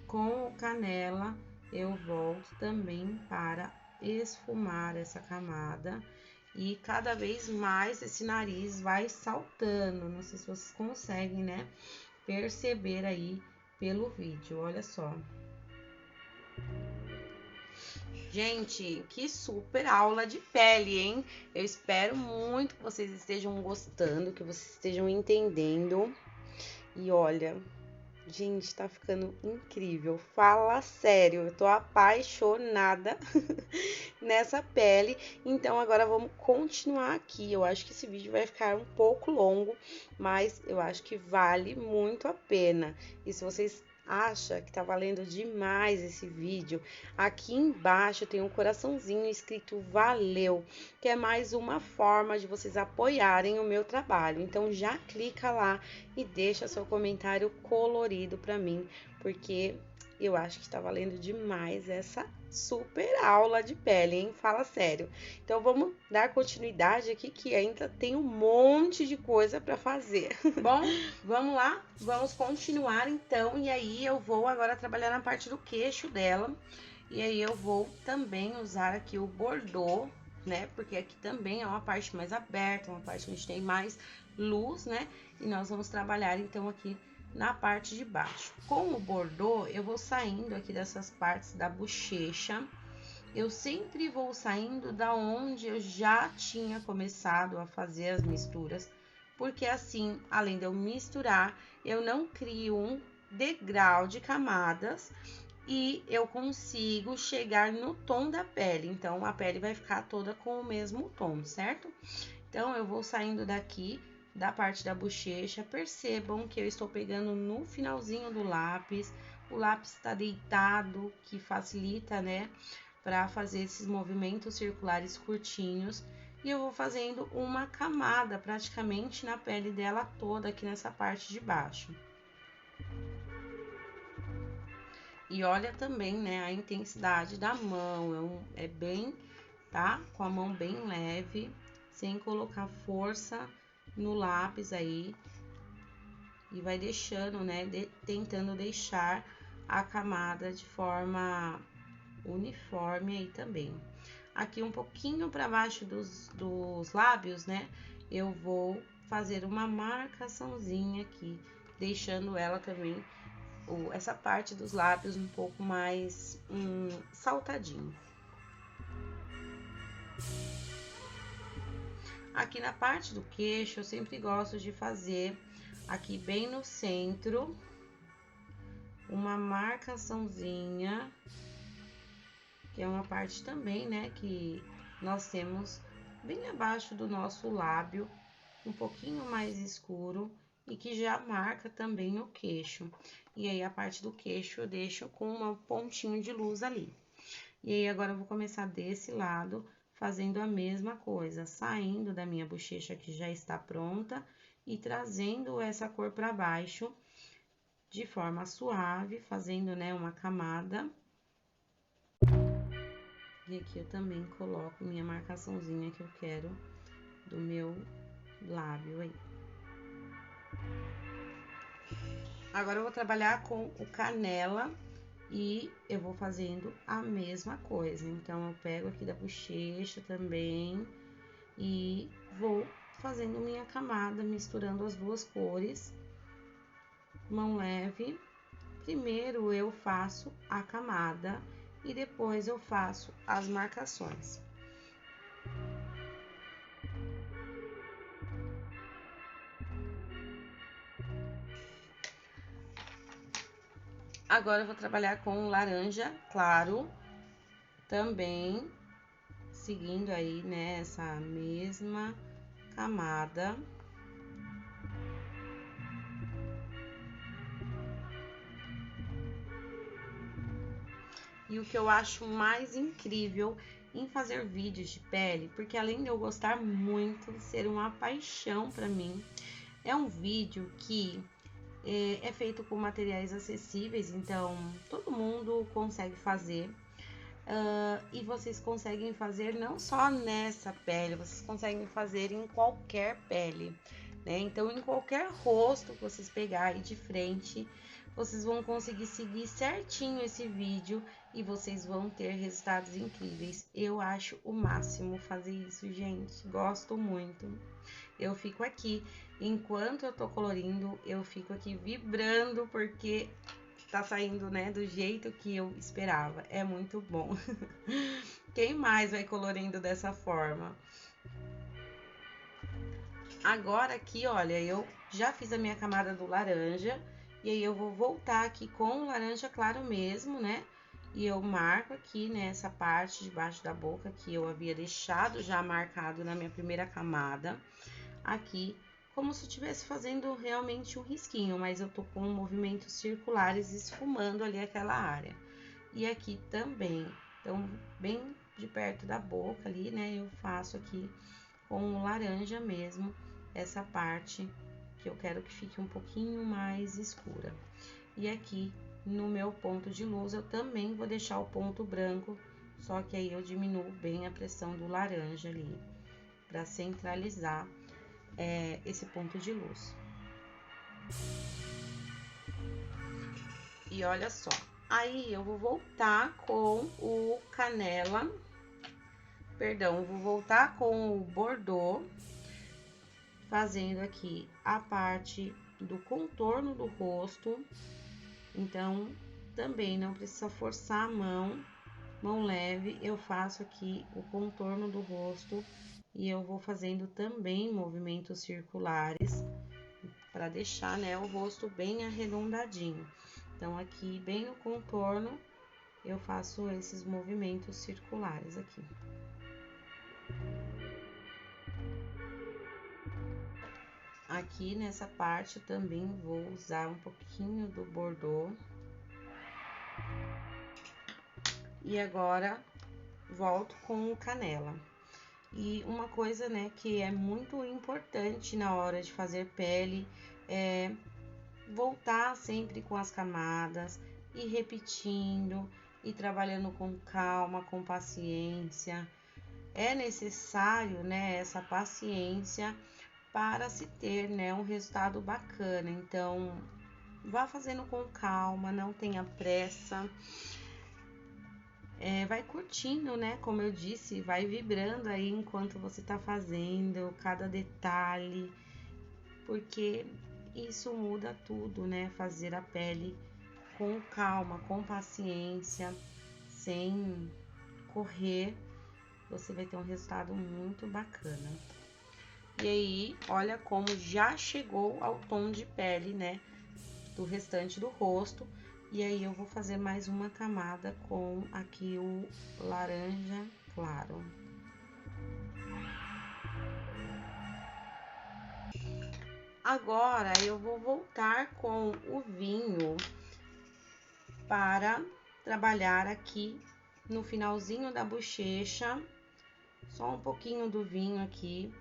com o canela, eu volto também para esfumar essa camada. E cada vez mais esse nariz vai saltando, não sei se vocês conseguem, né, perceber aí pelo vídeo, olha só. Gente, que super aula de pele, hein? Eu espero muito que vocês estejam gostando, que vocês estejam entendendo. E olha, gente, tá ficando incrível. Fala sério, eu tô apaixonada nessa pele. Então, agora vamos continuar aqui. Eu acho que esse vídeo vai ficar um pouco longo, mas eu acho que vale muito a pena. E se vocês acha que tá valendo demais esse vídeo, aqui embaixo tem um coraçãozinho escrito valeu, que é mais uma forma de vocês apoiarem o meu trabalho. Então já clica lá e deixa seu comentário colorido para mim, porque eu acho que tá valendo demais essa super aula de pele, hein? Fala sério. Então vamos dar continuidade aqui, que ainda tem um monte de coisa para fazer. Bom, vamos lá? Vamos continuar então, e aí eu vou agora trabalhar na parte do queixo dela. E aí eu vou também usar aqui o bordô, né? Porque aqui também é uma parte mais aberta, uma parte onde tem mais luz, né? E nós vamos trabalhar então aqui na parte de baixo. Com o bordô, eu vou saindo aqui dessas partes da bochecha. Eu sempre vou saindo da onde eu já tinha começado a fazer as misturas, porque assim, além de eu misturar, eu não crio um degrau de camadas e eu consigo chegar no tom da pele. Então, a pele vai ficar toda com o mesmo tom, certo? Então, eu vou saindo daqui da parte da bochecha. Percebam que eu estou pegando no finalzinho do lápis. O lápis está deitado, que facilita, né, para fazer esses movimentos circulares curtinhos. E eu vou fazendo uma camada praticamente na pele dela toda aqui nessa parte de baixo. E olha também, né, a intensidade da mão, é bem, tá? Com a mão bem leve, sem colocar força no lápis aí. E vai deixando, né, tentando deixar a camada de forma uniforme aí também. Aqui um pouquinho para baixo dos lábios, né, eu vou fazer uma marcaçãozinha aqui, deixando ela também, essa parte dos lábios um pouco mais saltadinho. Aqui na parte do queixo, eu sempre gosto de fazer aqui bem no centro uma marcaçãozinha, que é uma parte também, né, que nós temos bem abaixo do nosso lábio, um pouquinho mais escuro e que já marca também o queixo. E aí, a parte do queixo eu deixo com um pontinho de luz ali. E aí, agora eu vou começar desse lado, fazendo a mesma coisa, saindo da minha bochecha que já está pronta e trazendo essa cor para baixo de forma suave, fazendo, né, uma camada. E aqui eu também coloco minha marcaçãozinha que eu quero do meu lábio aí. Agora eu vou trabalhar com o canela e eu vou fazendo a mesma coisa. Então, eu pego aqui da bochecha também e vou fazendo minha camada, misturando as duas cores. Mão leve. Primeiro eu faço a camada e depois eu faço as marcações. Agora eu vou trabalhar com laranja claro, também seguindo aí, né, essa mesma camada. E o que eu acho mais incrível em fazer vídeos de pele, porque além de eu gostar muito, ser uma paixão para mim, é um vídeo que é feito com materiais acessíveis, então todo mundo consegue fazer. E vocês conseguem fazer não só nessa pele, vocês conseguem fazer em qualquer pele, né? Então, em qualquer rosto que vocês pegarem de frente, vocês vão conseguir seguir certinho esse vídeo e vocês vão ter resultados incríveis. Eu acho o máximo fazer isso, gente. Gosto muito. Eu fico aqui, enquanto eu tô colorindo, eu fico aqui vibrando porque tá saindo, né, do jeito que eu esperava. É muito bom. Quem mais vai colorindo dessa forma? Agora aqui, olha, eu já fiz a minha camada do laranja. E aí, eu vou voltar aqui com o laranja claro mesmo, né? E eu marco aqui nessa parte de baixo da boca que eu havia deixado já marcado na minha primeira camada. Aqui, como se eu estivesse fazendo realmente um risquinho, mas eu tô com movimentos circulares esfumando ali aquela área. E aqui também, então, bem de perto da boca ali, né, eu faço aqui com o laranja mesmo, essa parte que eu quero que fique um pouquinho mais escura. E aqui, no meu ponto de luz, eu também vou deixar o ponto branco, só que aí eu diminuo bem a pressão do laranja ali, para centralizar esse ponto de luz. E olha só, aí eu vou voltar com o canela, perdão, eu vou voltar com o bordô, fazendo aqui a parte do contorno do rosto. Então, também não precisa forçar a mão leve, eu faço aqui o contorno do rosto e eu vou fazendo também movimentos circulares para deixar, né, o rosto bem arredondadinho. Então, aqui bem no contorno, eu faço esses movimentos circulares aqui. Aqui nessa parte também vou usar um pouquinho do bordô. E agora, volto com o canela. E uma coisa, né, que é muito importante na hora de fazer pele é voltar sempre com as camadas, ir repetindo, ir trabalhando com calma, com paciência. É necessário, né, essa paciência para se ter, né, um resultado bacana. Então, vá fazendo com calma, não tenha pressa. Vai curtindo, né? Como eu disse, vai vibrando aí enquanto você tá fazendo cada detalhe, porque isso muda tudo, né? Fazer a pele com calma, com paciência, sem correr, você vai ter um resultado muito bacana. E aí, olha como já chegou ao tom de pele, né? Do restante do rosto. E aí eu vou fazer mais uma camada com aqui o laranja claro. Agora eu vou voltar com o vinho para trabalhar aqui no finalzinho da bochecha. Só um pouquinho do vinho aqui,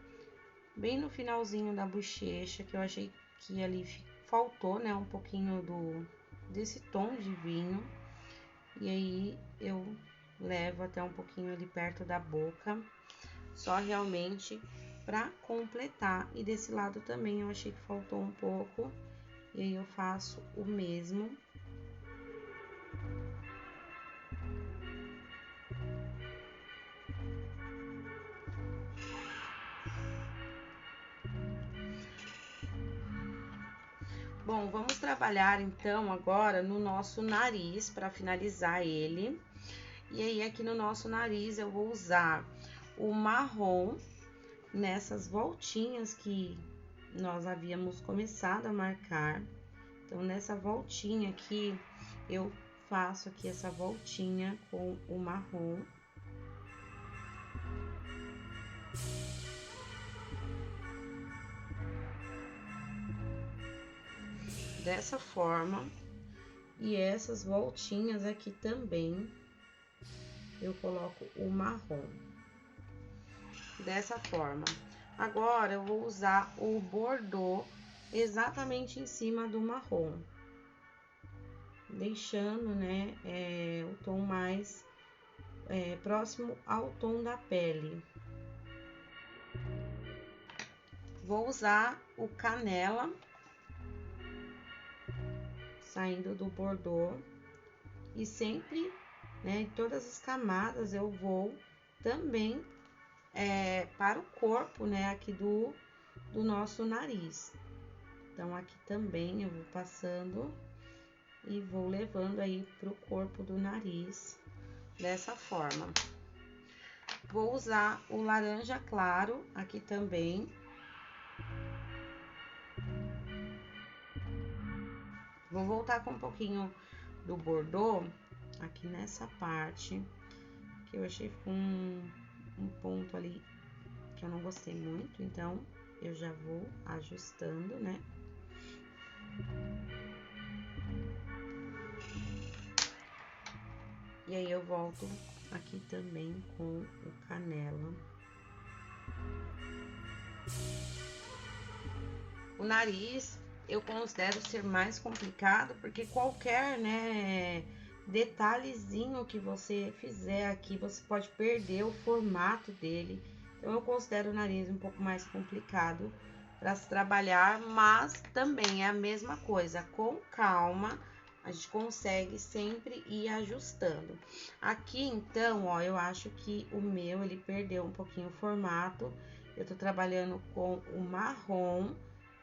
bem no finalzinho da bochecha, que eu achei que ali faltou, né, um pouquinho desse tom de vinho. E aí eu levo até um pouquinho ali perto da boca, só realmente para completar. E desse lado também eu achei que faltou um pouco, e aí eu faço o mesmo. Bom, vamos trabalhar então agora no nosso nariz para finalizar ele. E aí aqui no nosso nariz eu vou usar o marrom nessas voltinhas que nós havíamos começado a marcar. Então nessa voltinha aqui eu faço aqui essa voltinha com o marrom. Dessa forma, e essas voltinhas aqui também eu coloco o marrom, dessa forma. Agora eu vou usar o bordô exatamente em cima do marrom, deixando, né, o tom mais próximo ao tom da pele. Vou usar o canela, saindo do bordô, e sempre, né, em todas as camadas eu vou também para o corpo, né, aqui do nosso nariz. Então, aqui também eu vou passando e vou levando aí pro corpo do nariz, dessa forma. Vou usar o laranja claro aqui também. Vou voltar com um pouquinho do bordô aqui nessa parte, que eu achei um ponto ali que eu não gostei muito, então eu já vou ajustando, né? E aí eu volto aqui também com o canela. O nariz eu considero ser mais complicado, porque qualquer, né, detalhezinho que você fizer aqui, você pode perder o formato dele. Então, eu considero o nariz um pouco mais complicado para se trabalhar, mas também é a mesma coisa, com calma, a gente consegue sempre ir ajustando. Aqui, então, ó, eu acho que o meu, ele perdeu um pouquinho o formato. Eu tô trabalhando com o marrom,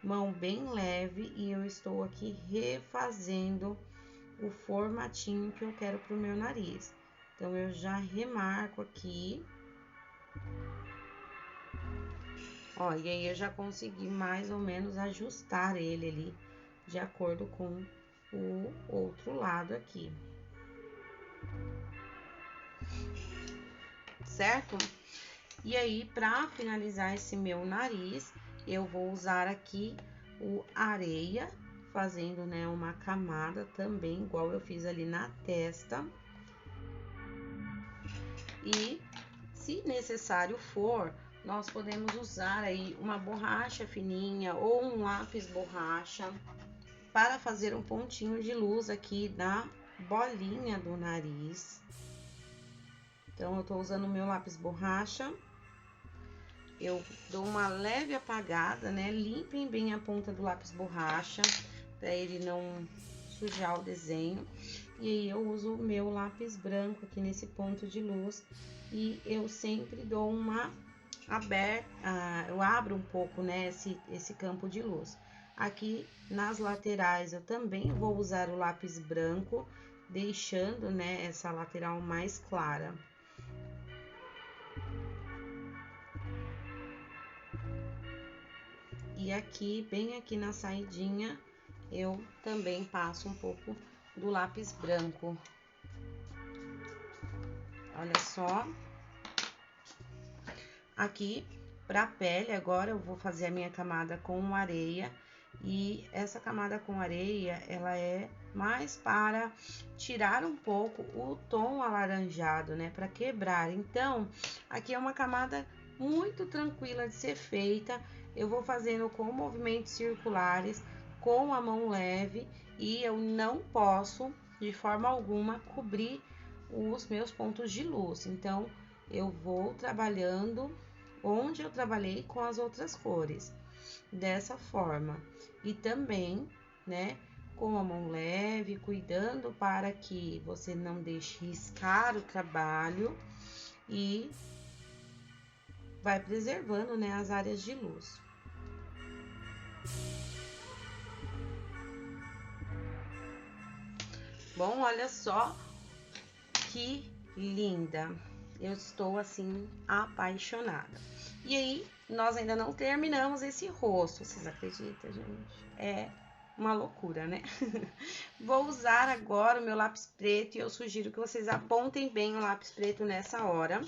mão bem leve, e eu estou aqui refazendo o formatinho que eu quero pro meu nariz. Então, eu já remarco aqui. Ó, e aí eu já consegui mais ou menos ajustar ele ali, de acordo com o outro lado aqui. Certo? E aí, pra finalizar esse meu nariz, eu vou usar aqui o areia, fazendo, né, uma camada também, igual eu fiz ali na testa. E, se necessário for, nós podemos usar aí uma borracha fininha ou um lápis borracha para fazer um pontinho de luz aqui bolinha do nariz. Então, eu tô usando o meu lápis borracha. Eu dou uma leve apagada, né? Limpem bem a ponta do lápis borracha, para ele não sujar o desenho. E aí, eu uso o meu lápis branco aqui nesse ponto de luz. E eu sempre dou uma aberta, eu abro um pouco, né, esse campo de luz. Aqui nas laterais eu também vou usar o lápis branco, deixando, né, essa lateral mais clara. E aqui, bem aqui na saidinha, eu também passo um pouco do lápis branco. Olha só. Aqui, pra pele, agora eu vou fazer a minha camada com areia. E essa camada com areia, ela é mais para tirar um pouco o tom alaranjado, né? Para quebrar. Então, aqui é uma camada muito tranquila de ser feita. Eu vou fazendo com movimentos circulares, com a mão leve. E eu não posso, de forma alguma, cobrir os meus pontos de luz. Então, eu vou trabalhando onde eu trabalhei com as outras cores, dessa forma. E também, né, com a mão leve, cuidando para que você não deixe riscar o trabalho e vai preservando, né, as áreas de luz. Bom, olha só que linda! Eu estou, assim, apaixonada. E aí, nós ainda não terminamos esse rosto, vocês acreditam, gente? É uma loucura, né? Vou usar agora o meu lápis preto e eu sugiro que vocês apontem bem o lápis preto nessa hora.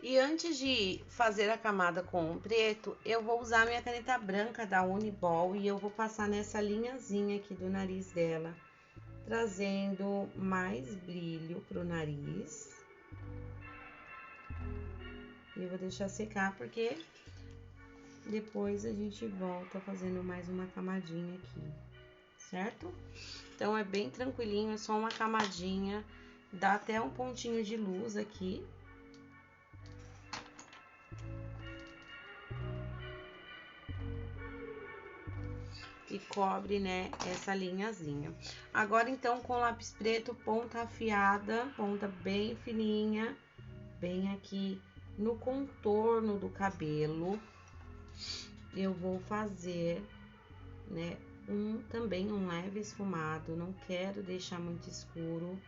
E antes de fazer a camada com o preto, eu vou usar a minha caneta branca da Uniball e eu vou passar nessa linhazinha aqui do nariz dela, trazendo mais brilho pro nariz. E eu vou deixar secar porque depois a gente volta fazendo mais uma camadinha aqui, certo? Então, é bem tranquilinho, é só uma camadinha, dá até um pontinho de luz aqui. E cobre, né, essa linhazinha. Agora, então, com lápis preto, ponta afiada, ponta bem fininha, bem aqui no contorno do cabelo, eu vou fazer, né, também um leve esfumado. Não quero deixar muito escuro,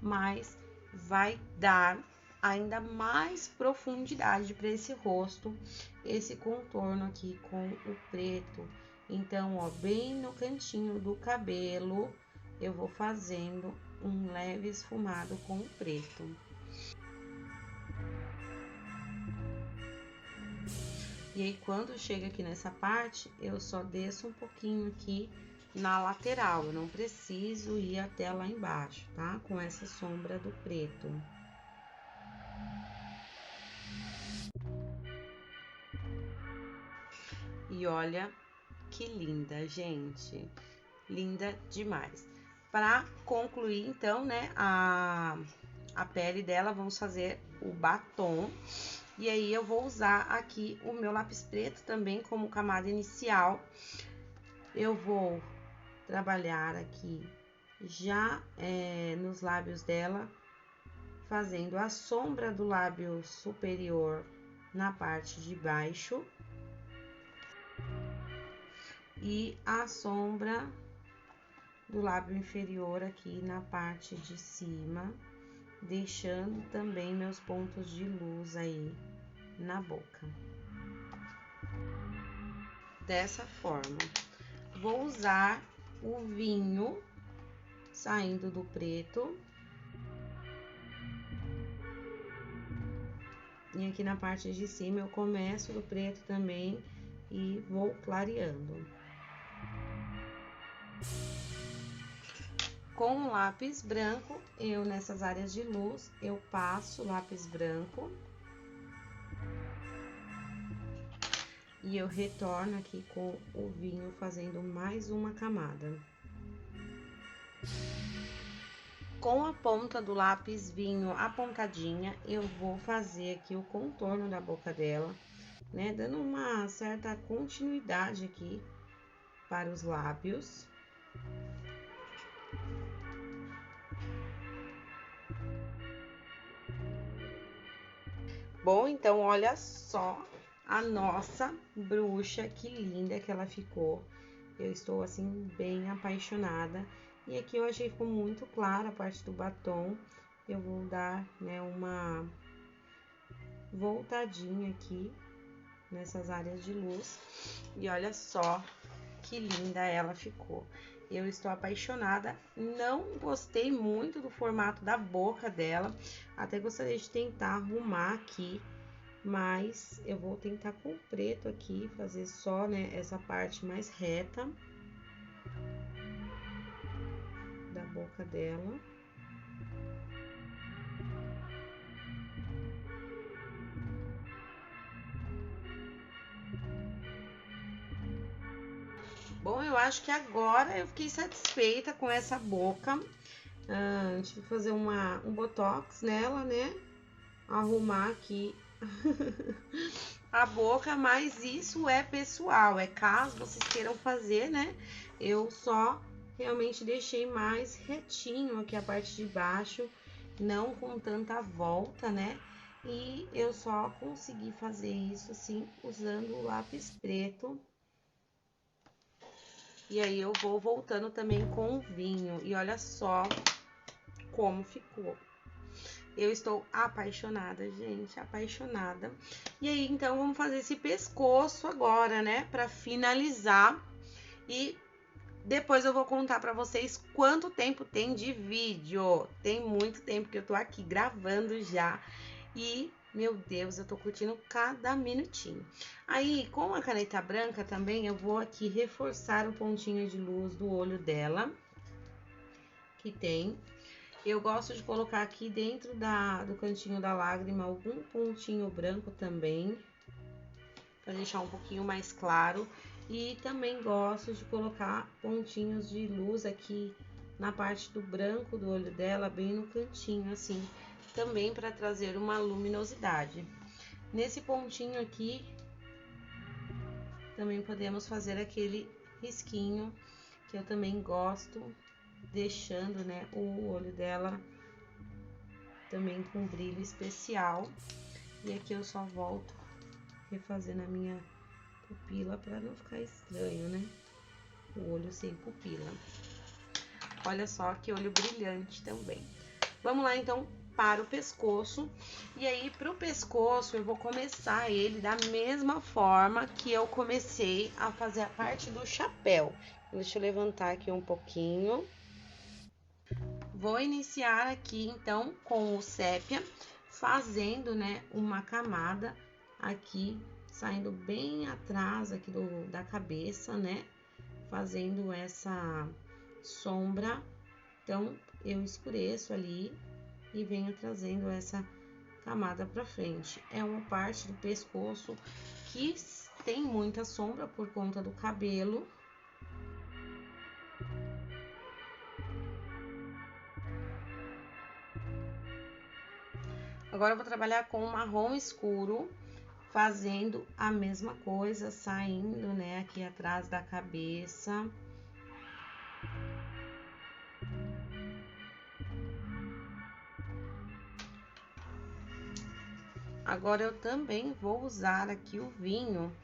mas vai dar ainda mais profundidade para esse rosto, esse contorno aqui com o preto. Então, ó, bem no cantinho do cabelo, eu vou fazendo um leve esfumado com o preto. E aí, quando chega aqui nessa parte, eu só desço um pouquinho aqui na lateral. Eu não preciso ir até lá embaixo, tá? Com essa sombra do preto. E olha que linda, gente. Linda demais. Para concluir, então, né, a pele dela, vamos fazer o batom. E aí, eu vou usar aqui o meu lápis preto também como camada inicial. Eu vou trabalhar aqui já nos lábios dela, fazendo a sombra do lábio superior na parte de baixo. E a sombra do lábio inferior aqui na parte de cima, deixando também meus pontos de luz aí na boca. Dessa forma, vou usar o vinho saindo do preto. E aqui na parte de cima eu começo do preto também e vou clareando. Com o lápis branco, nessas áreas de luz, eu passo lápis branco. E eu retorno aqui com o vinho, fazendo mais uma camada. com a ponta do lápis vinho apontadinha, eu vou fazer aqui o contorno da boca dela, né? Dando uma certa continuidade aqui para os lábios. Bom, então, olha só a nossa bruxa, que linda que ela ficou. Eu estou, assim, bem apaixonada. E aqui eu achei que ficou muito clara a parte do batom. Eu vou dar, né, uma voltadinha aqui nessas áreas de luz. E olha só que linda ela ficou. Eu estou apaixonada. Não gostei muito do formato da boca dela. Até gostaria de tentar arrumar aqui. Mas eu vou tentar com o preto aqui, fazer só, né, essa parte mais reta da boca dela. Bom, eu acho que agora eu fiquei satisfeita com essa boca. A gente vai fazer um botox nela, né? Arrumar aqui a boca, mas isso é pessoal, é caso vocês queiram fazer, né? Eu só realmente deixei mais retinho aqui a parte de baixo, não com tanta volta, né? E eu só consegui fazer isso assim, usando o lápis preto. E aí eu vou voltando também com o vinho, e olha só como ficou. Eu estou apaixonada, gente, apaixonada. E aí, então, vamos fazer esse pescoço agora, né? Pra finalizar. E depois eu vou contar pra vocês quanto tempo tem de vídeo. Tem muito tempo que eu tô aqui gravando já. E, meu Deus, eu tô curtindo cada minutinho. Aí, com a caneta branca também, eu vou aqui reforçar o pontinho de luz do olho dela. Que tem... Eu gosto de colocar aqui dentro do cantinho da lágrima algum pontinho branco também, para deixar um pouquinho mais claro. E também gosto de colocar pontinhos de luz aqui na parte do branco do olho dela, bem no cantinho, assim, também para trazer uma luminosidade. Nesse pontinho aqui, também podemos fazer aquele risquinho, que eu também gosto, deixando, né, o olho dela também com brilho especial. E aqui eu só volto refazendo a minha pupila para não ficar estranho, né? O olho sem pupila. Olha só que olho brilhante também. Vamos lá então para o pescoço. E aí pro pescoço eu vou começar ele da mesma forma que eu comecei a fazer a parte do chapéu. Deixa eu levantar aqui um pouquinho. Vou iniciar aqui, então, com o sépia, fazendo, né, uma camada aqui, saindo bem atrás aqui da cabeça, né, fazendo essa sombra. Então, eu escureço ali e venho trazendo essa camada pra frente. É uma parte do pescoço que tem muita sombra por conta do cabelo. Agora eu vou trabalhar com marrom escuro, fazendo a mesma coisa, saindo, né, aqui atrás da cabeça. Agora eu também vou usar aqui o vinho,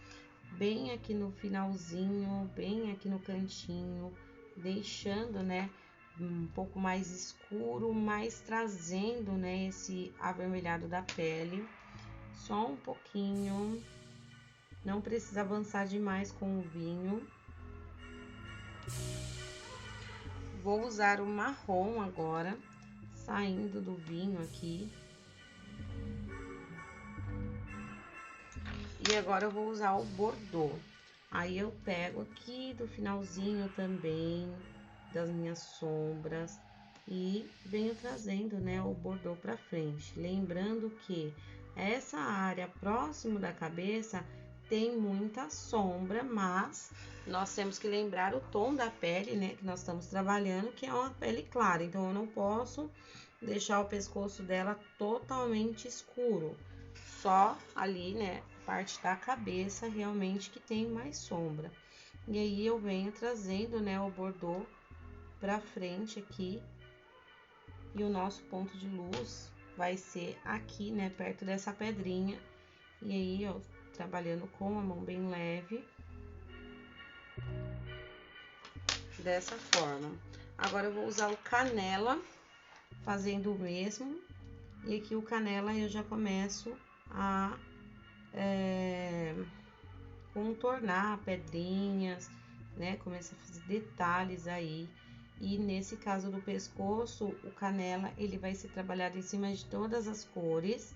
bem aqui no finalzinho, bem aqui no cantinho, deixando, né, um pouco mais escuro, mas trazendo, né, esse avermelhado da pele, só um pouquinho, não precisa avançar demais com o vinho. Vou usar o marrom agora, saindo do vinho aqui. E agora eu vou usar o bordô. Aí eu pego aqui do finalzinho também das minhas sombras e venho trazendo, né, o bordô pra frente. Lembrando que essa área próximo da cabeça tem muita sombra, mas nós temos que lembrar o tom da pele, né, que nós estamos trabalhando, que é uma pele clara. Então, eu não posso deixar o pescoço dela totalmente escuro. Só ali, né, a parte da cabeça realmente que tem mais sombra. E aí, eu venho trazendo, né, o bordô pra frente aqui. E o nosso ponto de luz vai ser aqui, né, perto dessa pedrinha. E aí, ó, trabalhando com a mão bem leve. Dessa forma. Agora, eu vou usar o canela, fazendo o mesmo. E aqui o canela eu já começo a contornar pedrinhas, né? Começa a fazer detalhes aí. E nesse caso do pescoço, o canela, ele vai ser trabalhado em cima de todas as cores,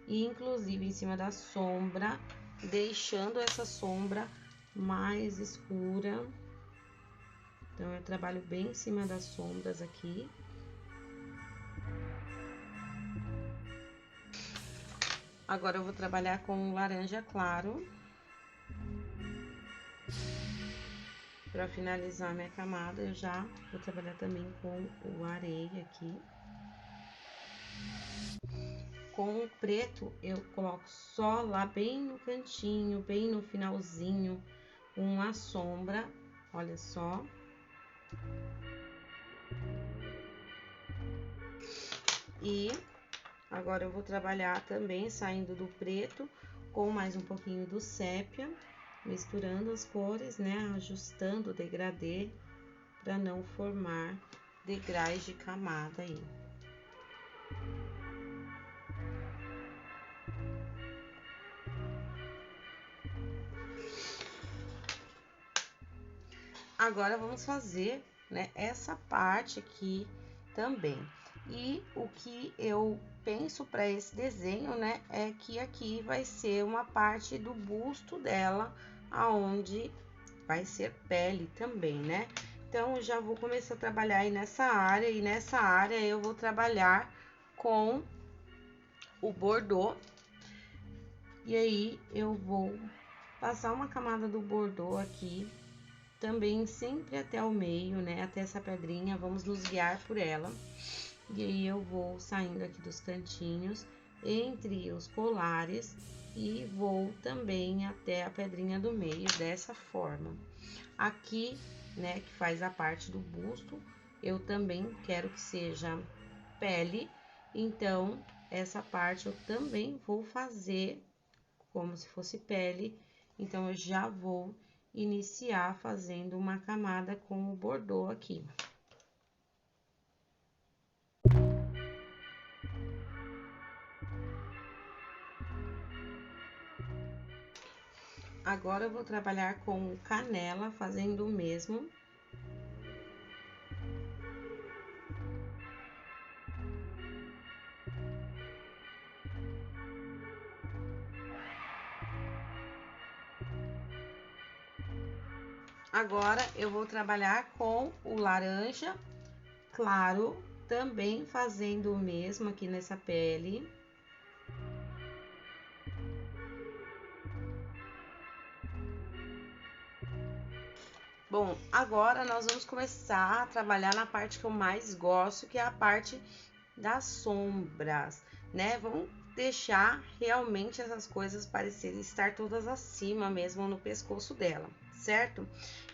e inclusive em cima da sombra, deixando essa sombra mais escura. Então, eu trabalho bem em cima das sombras aqui. Agora, eu vou trabalhar com laranja claro. Para finalizar minha camada, eu já vou trabalhar também com o areia aqui. Com o preto, eu coloco só lá bem no cantinho, bem no finalzinho, uma sombra, olha só. E agora eu vou trabalhar também saindo do preto com mais um pouquinho do sépia, misturando as cores, né, ajustando o degradê para não formar degraus de camada aí. Agora, vamos fazer, né, essa parte aqui também. E o que eu penso para esse desenho, né, é que aqui vai ser uma parte do busto dela, aonde vai ser pele também, né? Então, eu já vou começar a trabalhar aí nessa área, e nessa área eu vou trabalhar com o bordô. E aí, eu vou passar uma camada do bordô aqui, também sempre até o meio, né, até essa pedrinha, vamos nos guiar por ela. E aí, eu vou saindo aqui dos cantinhos, entre os colares, e vou também até a pedrinha do meio, dessa forma. Aqui, né, que faz a parte do busto, eu também quero que seja pele, então, essa parte eu também vou fazer como se fosse pele. Então, eu já vou iniciar fazendo uma camada com o bordô aqui. Agora, eu vou trabalhar com o canela, fazendo o mesmo. Agora, eu vou trabalhar com o laranja claro, também fazendo o mesmo aqui nessa pele. Bom, agora nós vamos começar a trabalhar na parte que eu mais gosto, que é a parte das sombras, né? Vamos deixar realmente essas coisas parecerem estar todas acima mesmo no pescoço dela, certo?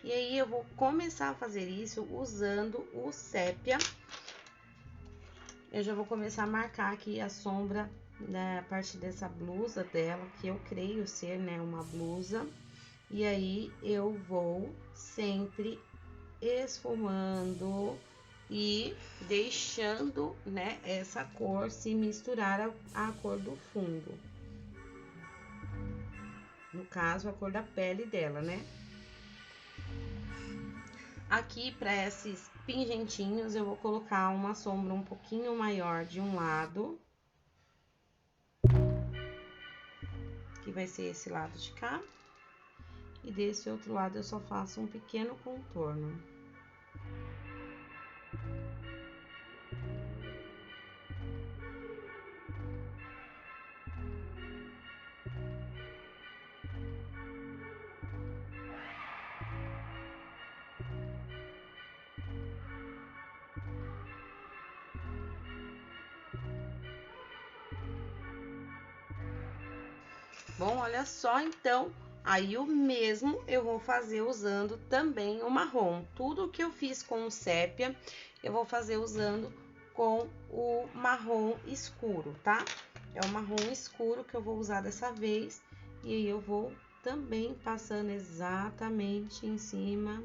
E aí, eu vou começar a fazer isso usando o sépia. Eu já vou começar a marcar aqui a sombra da parte dessa blusa dela, que eu creio ser, né, uma blusa. E aí, eu vou sempre esfumando e deixando, né, essa cor se misturar à cor do fundo. No caso, a cor da pele dela, né? Aqui, para esses pingentinhos, eu vou colocar uma sombra um pouquinho maior de um lado, que vai ser esse lado de cá. E desse outro lado, eu só faço um pequeno contorno. Bom, olha só, então, aí o mesmo eu vou fazer usando também o marrom. Tudo que eu fiz com o sépia, eu vou fazer usando com o marrom escuro, tá? É o marrom escuro que eu vou usar dessa vez. E aí eu vou também passando exatamente em cima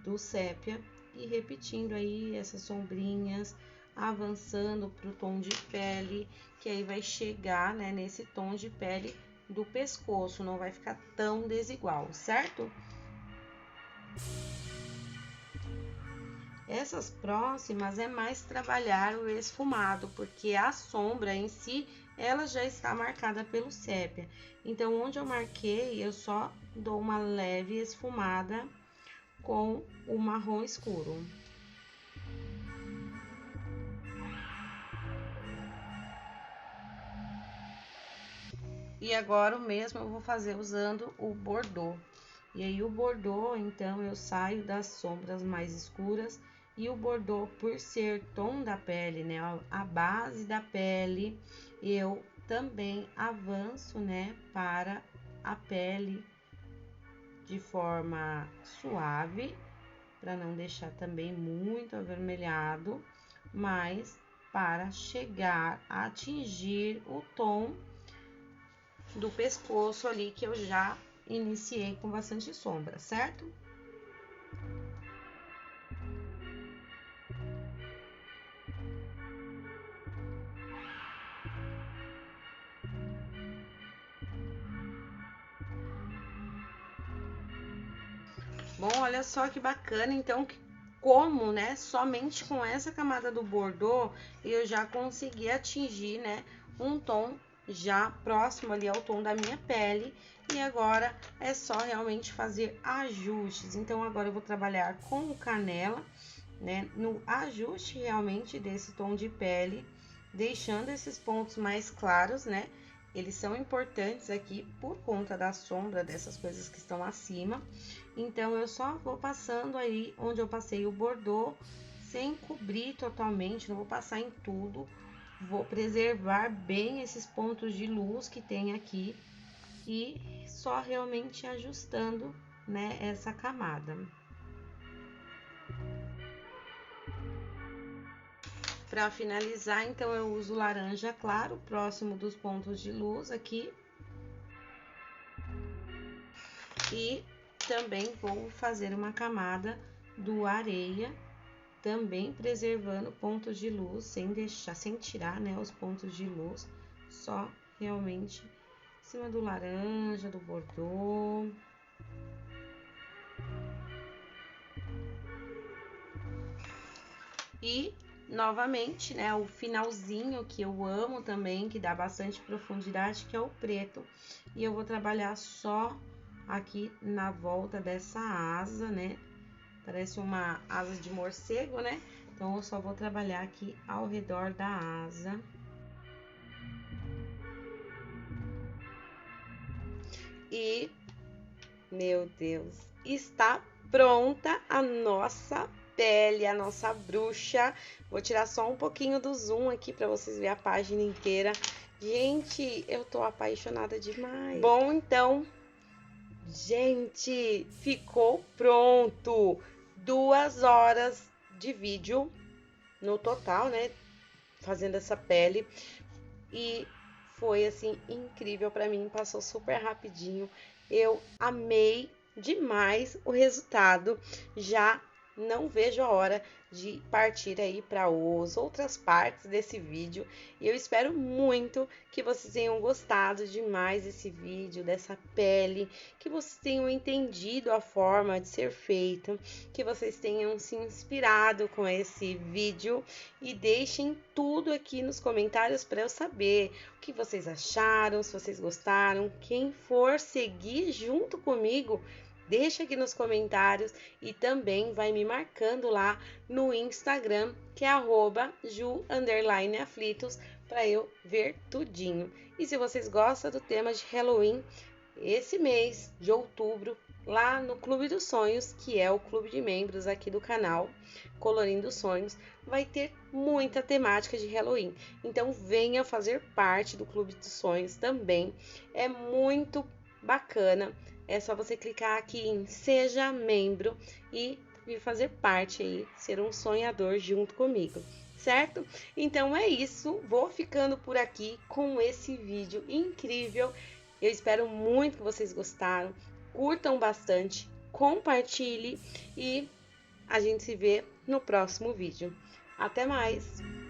do sépia e repetindo aí essas sombrinhas, avançando pro tom de pele, que aí vai chegar, né, nesse tom de pele do pescoço, não vai ficar tão desigual, certo? Essas próximas é mais trabalhar o esfumado, porque a sombra em si, ela já está marcada pelo sépia. Então, onde eu marquei, eu só dou uma leve esfumada com o marrom escuro. E agora o mesmo eu vou fazer usando o bordô. E aí o bordô, então, eu saio das sombras mais escuras. E o bordô, por ser tom da pele, né, a base da pele, eu também avanço, né, para a pele de forma suave, para não deixar também muito avermelhado, mas para chegar a atingir o tom do pescoço ali que eu já iniciei com bastante sombra, certo? Bom, olha só que bacana, então, como, né, somente com essa camada do bordô, eu já consegui atingir, né, um tom já próximo ali ao tom da minha pele. E agora é só realmente fazer ajustes. Então, agora eu vou trabalhar com o canela, né, no ajuste realmente desse tom de pele, deixando esses pontos mais claros, né? Eles são importantes aqui por conta da sombra dessas coisas que estão acima. Então, eu só vou passando aí onde eu passei o bordô, sem cobrir totalmente, não vou passar em tudo. Vou preservar bem esses pontos de luz que tem aqui e só realmente ajustando, né, essa camada. Para finalizar, então, eu uso laranja claro, próximo dos pontos de luz aqui. E também vou fazer uma camada do areia, também preservando pontos de luz, sem tirar, né, os pontos de luz, só realmente em cima do laranja, do bordô. E novamente, né, o finalzinho que eu amo também, que dá bastante profundidade, que é o preto. E eu vou trabalhar só aqui na volta dessa asa, né? Parece uma asa de morcego, né? Então, eu só vou trabalhar aqui ao redor da asa. E, meu Deus, está pronta a nossa pele, a nossa bruxa. Vou tirar só um pouquinho do zoom aqui para vocês verem a página inteira. Gente, eu tô apaixonada demais. Bom, então, gente, ficou pronto. 2 horas de vídeo no total, né? Fazendo essa pele. E foi assim incrível para mim, passou super rapidinho. Eu amei demais o resultado. Já não vejo a hora de partir aí para as outras partes desse vídeo. E eu espero muito que vocês tenham gostado demais desse vídeo, dessa pele, que vocês tenham entendido a forma de ser feita, que vocês tenham se inspirado com esse vídeo e deixem tudo aqui nos comentários para eu saber o que vocês acharam, se vocês gostaram. Quem for seguir junto comigo, deixa aqui nos comentários e também vai me marcando lá no Instagram, que é @ju_aflitos, para eu ver tudinho. E se vocês gostam do tema de Halloween, esse mês de outubro lá no Clube dos Sonhos, que é o clube de membros aqui do canal Colorindo Sonhos, vai ter muita temática de Halloween. Então venha fazer parte do Clube dos Sonhos também. É muito bacana. É só você clicar aqui em Seja Membro e vir fazer parte aí, ser um sonhador junto comigo, certo? Então é isso, vou ficando por aqui com esse vídeo incrível. Eu espero muito que vocês gostaram, curtam bastante, compartilhe e a gente se vê no próximo vídeo. Até mais!